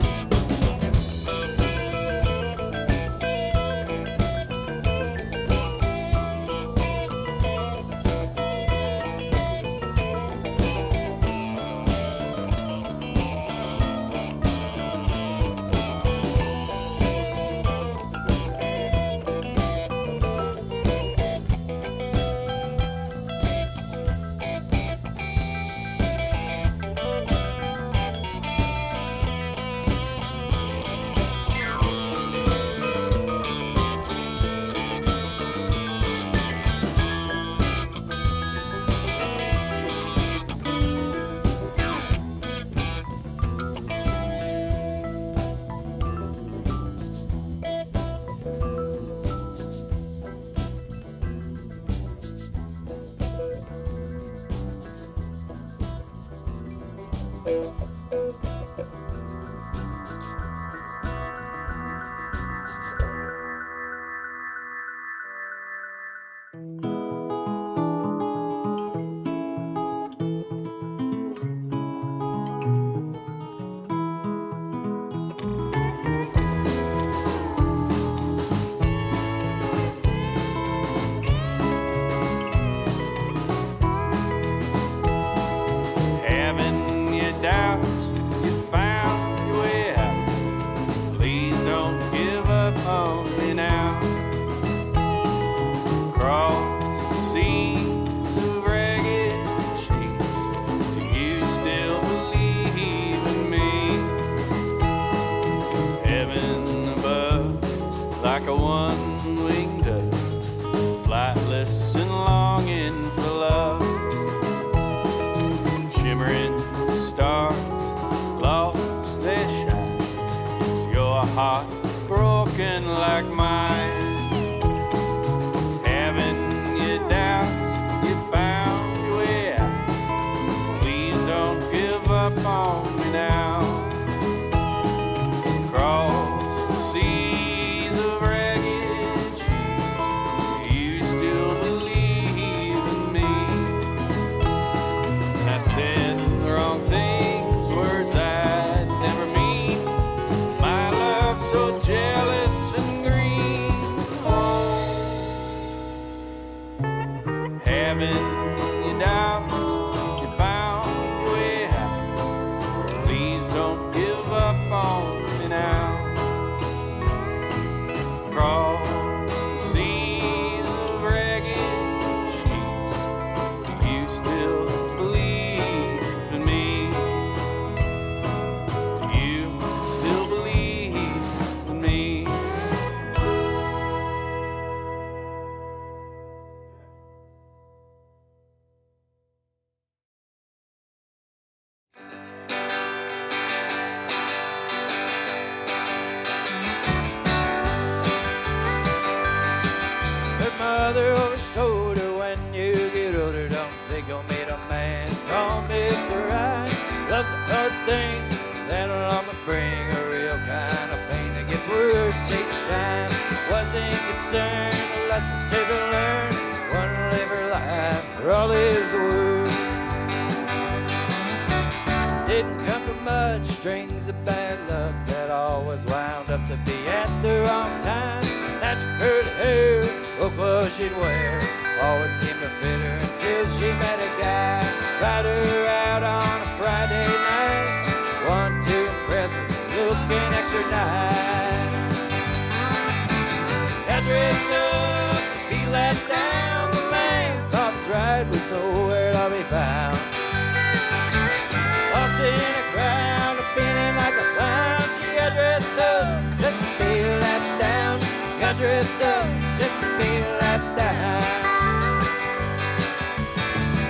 Having your doubts, you found your way out. Please don't give up on me now. Across the seas of ragged sheets, do you still believe in me? Is heaven above like a one-winged dove, flightless and longing for love? Shimmering stars lost their shine. Is your heart broken like mine? given you doubts, you found your way out. Please don't give up on me now. Across the seas of ragged sheets, do you still believe in me? Do you still believe in me? Her mother always told her, when you get older, don't think you'll meet a man called Mr. Right. Love's a hard thing that'll only bring a real kind of pain that gets worse each time. Wasn't concerned, the lessons to be learned. One live her life, for all is worth. Didn't come from much, strings of bad luck that always wound up to be at the wrong time. Natural curly hair, old clothes she'd wear, always seemed to fit her until she met a guy. Ride her out on a Friday night, one too impressive, looking extra nice. Got dressed up to be let down, the man thought his ride was nowhere to be found. Lost in a crowd, feeling like a clown. She got dressed up just to be let down. Got dressed up just to be let down.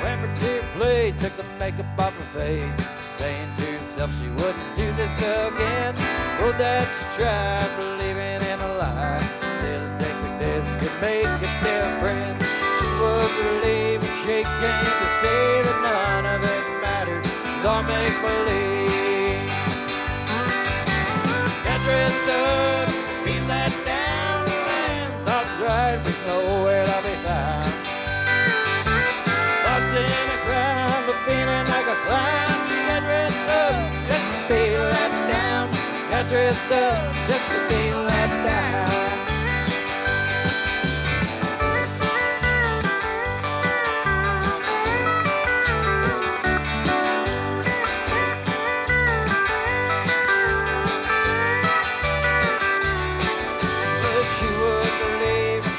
Went to her place, took the makeup off her face, saying to herself she wouldn't do this again. For that she tried believing in a lie, silly things like this could make a difference. She was relieved when she came to say that none of it mattered. It was all make-believe. Got dressed up to be let down, and thought his ride was nowhere to be found. Lost in a crowd, but feeling like a clown. She got dressed up just to be let down. Got dressed up just to be let down.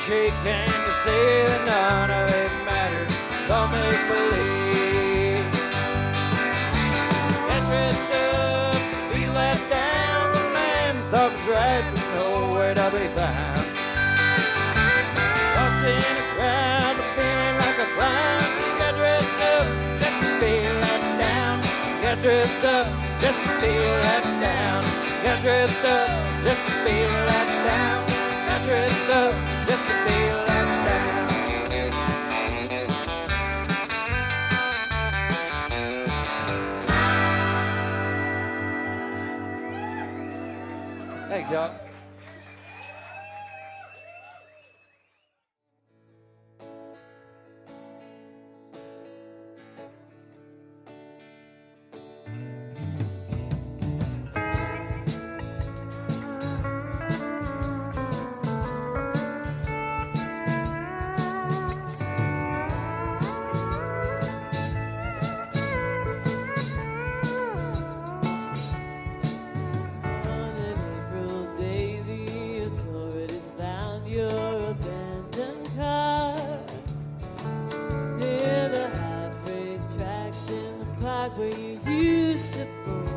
She came to say that none of it mattered. It's all make-believe. Got dressed up to be let down. The man thought his ride was nowhere to be found. Lost in a crowd, but feeling like a clown. She got dressed up just to be let down. Got dressed up just to be let down. Got dressed up just to be let down. Got dressed up just to be let down. Thanks, y'all. Where you used to board.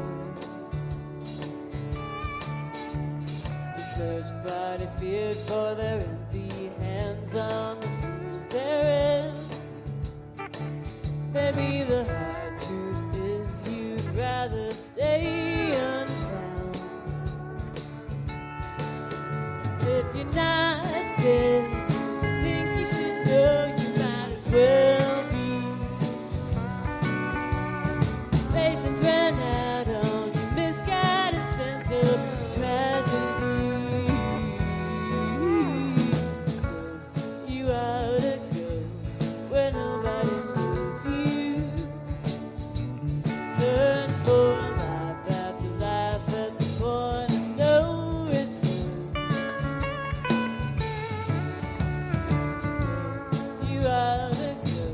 The search party feared for their empty hands on the fools they're in. Maybe the hard truth is you'd rather stay unfound. If you're not dead, I think you should know you might as well be. Patience ran out on your misguided sense of tragedy. So you ought to go where nobody knows you. Search for life after life at the point of no return. So you ought to go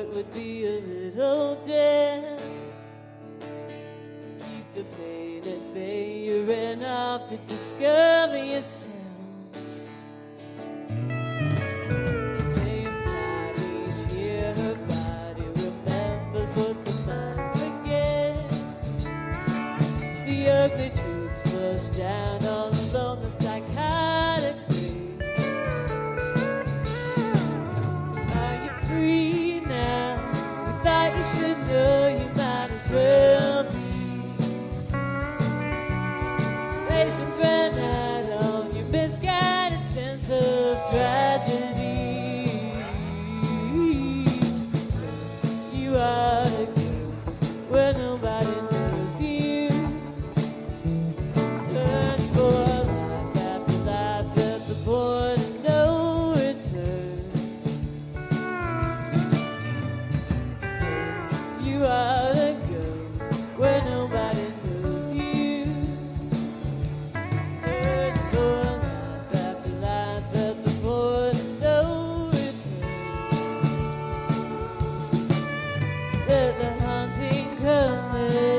heart would be a little deaf. Keep the pain at bay, you ran off to discover yourself. Same time each year, her body remembers what the mind forgets. The ugly truth flushed down all alone, the psychotic grave. Are you free now? We thought you should know, you might as well be. Patience ran out on your misguided sense of tragedy. So you ought to go where nobody knows you. Search for a life after life at the point of no return. So you ought to go where nobody knows you. Search for a life after life at the point of no return. Let the haunting commence.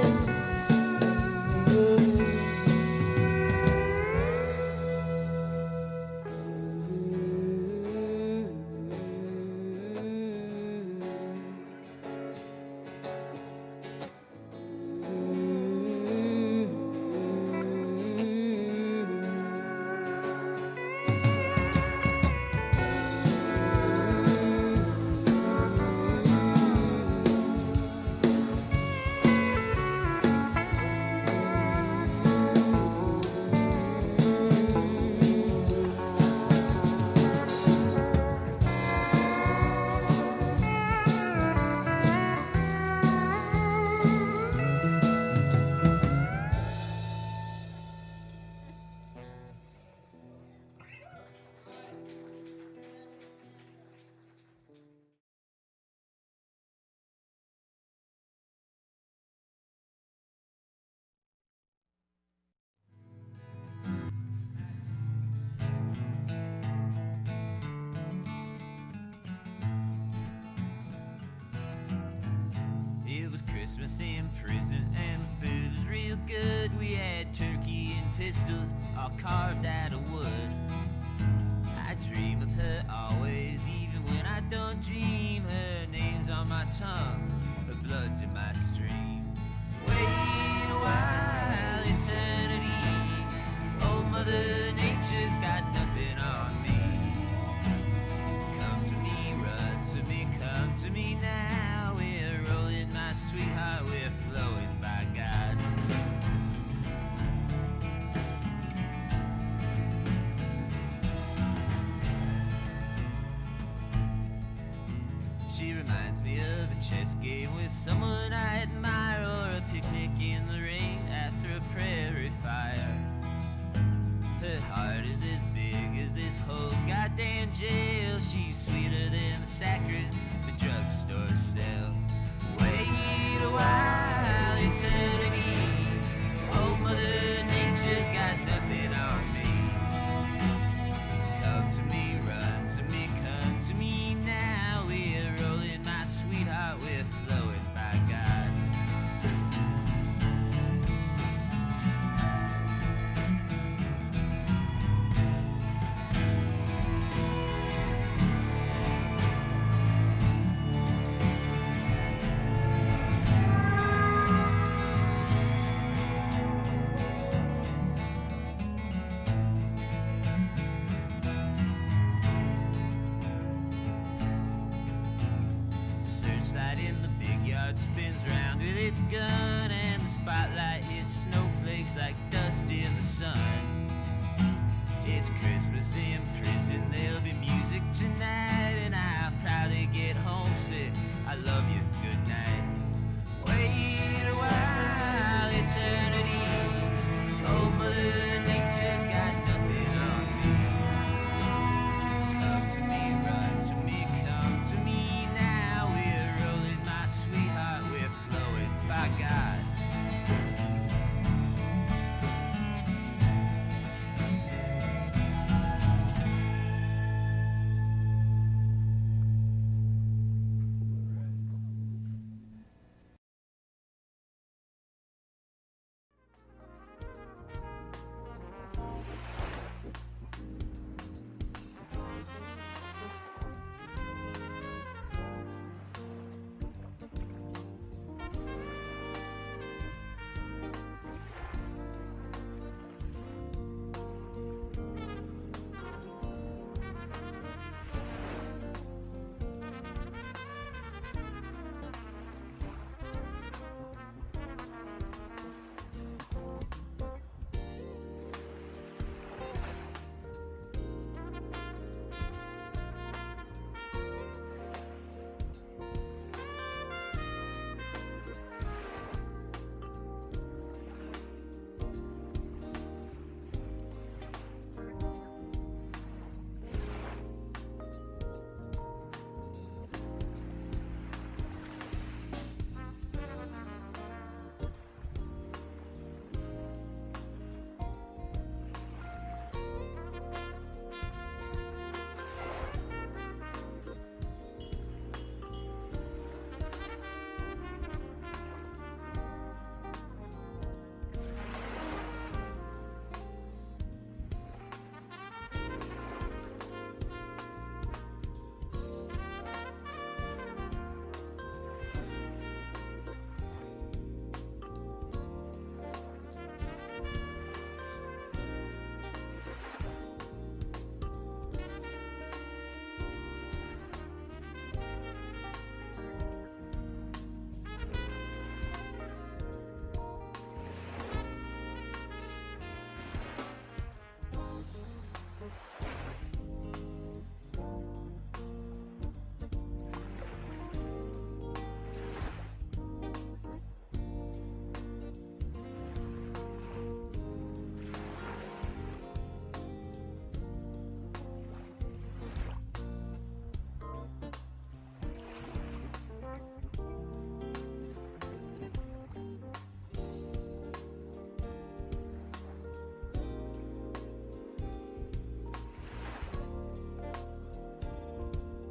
It was Christmas in prison and the food was real good. We had turkey and pistols all carved out of wood. I dream of her always, even when I don't dream. Her name's on my tongue, her blood's in my stream. Wait a while, eternity. Old Mother Nature's got nothing on me. Come to me, run to me, come to me now. We're rolling, my sweetheart, we're flowing by God. She reminds me of a chess game with someone I admire, or a picnic in the rain after a prairie fire. Her heart is as big as this whole goddamn jail. She's sweeter than the saccharin the drugstore sell. Wait a while, eternity. Old Mother Nature's got nothing on me. Come to me, run to me, come to me now. We're rolling, my sweetheart, we're flowing by God. Searchlight in the big yard spins round with its gun, and the spotlight hits snowflakes like dust in the sun. It's Christmas in prison, there'll be music tonight, and I'll probably get homesick. I love you,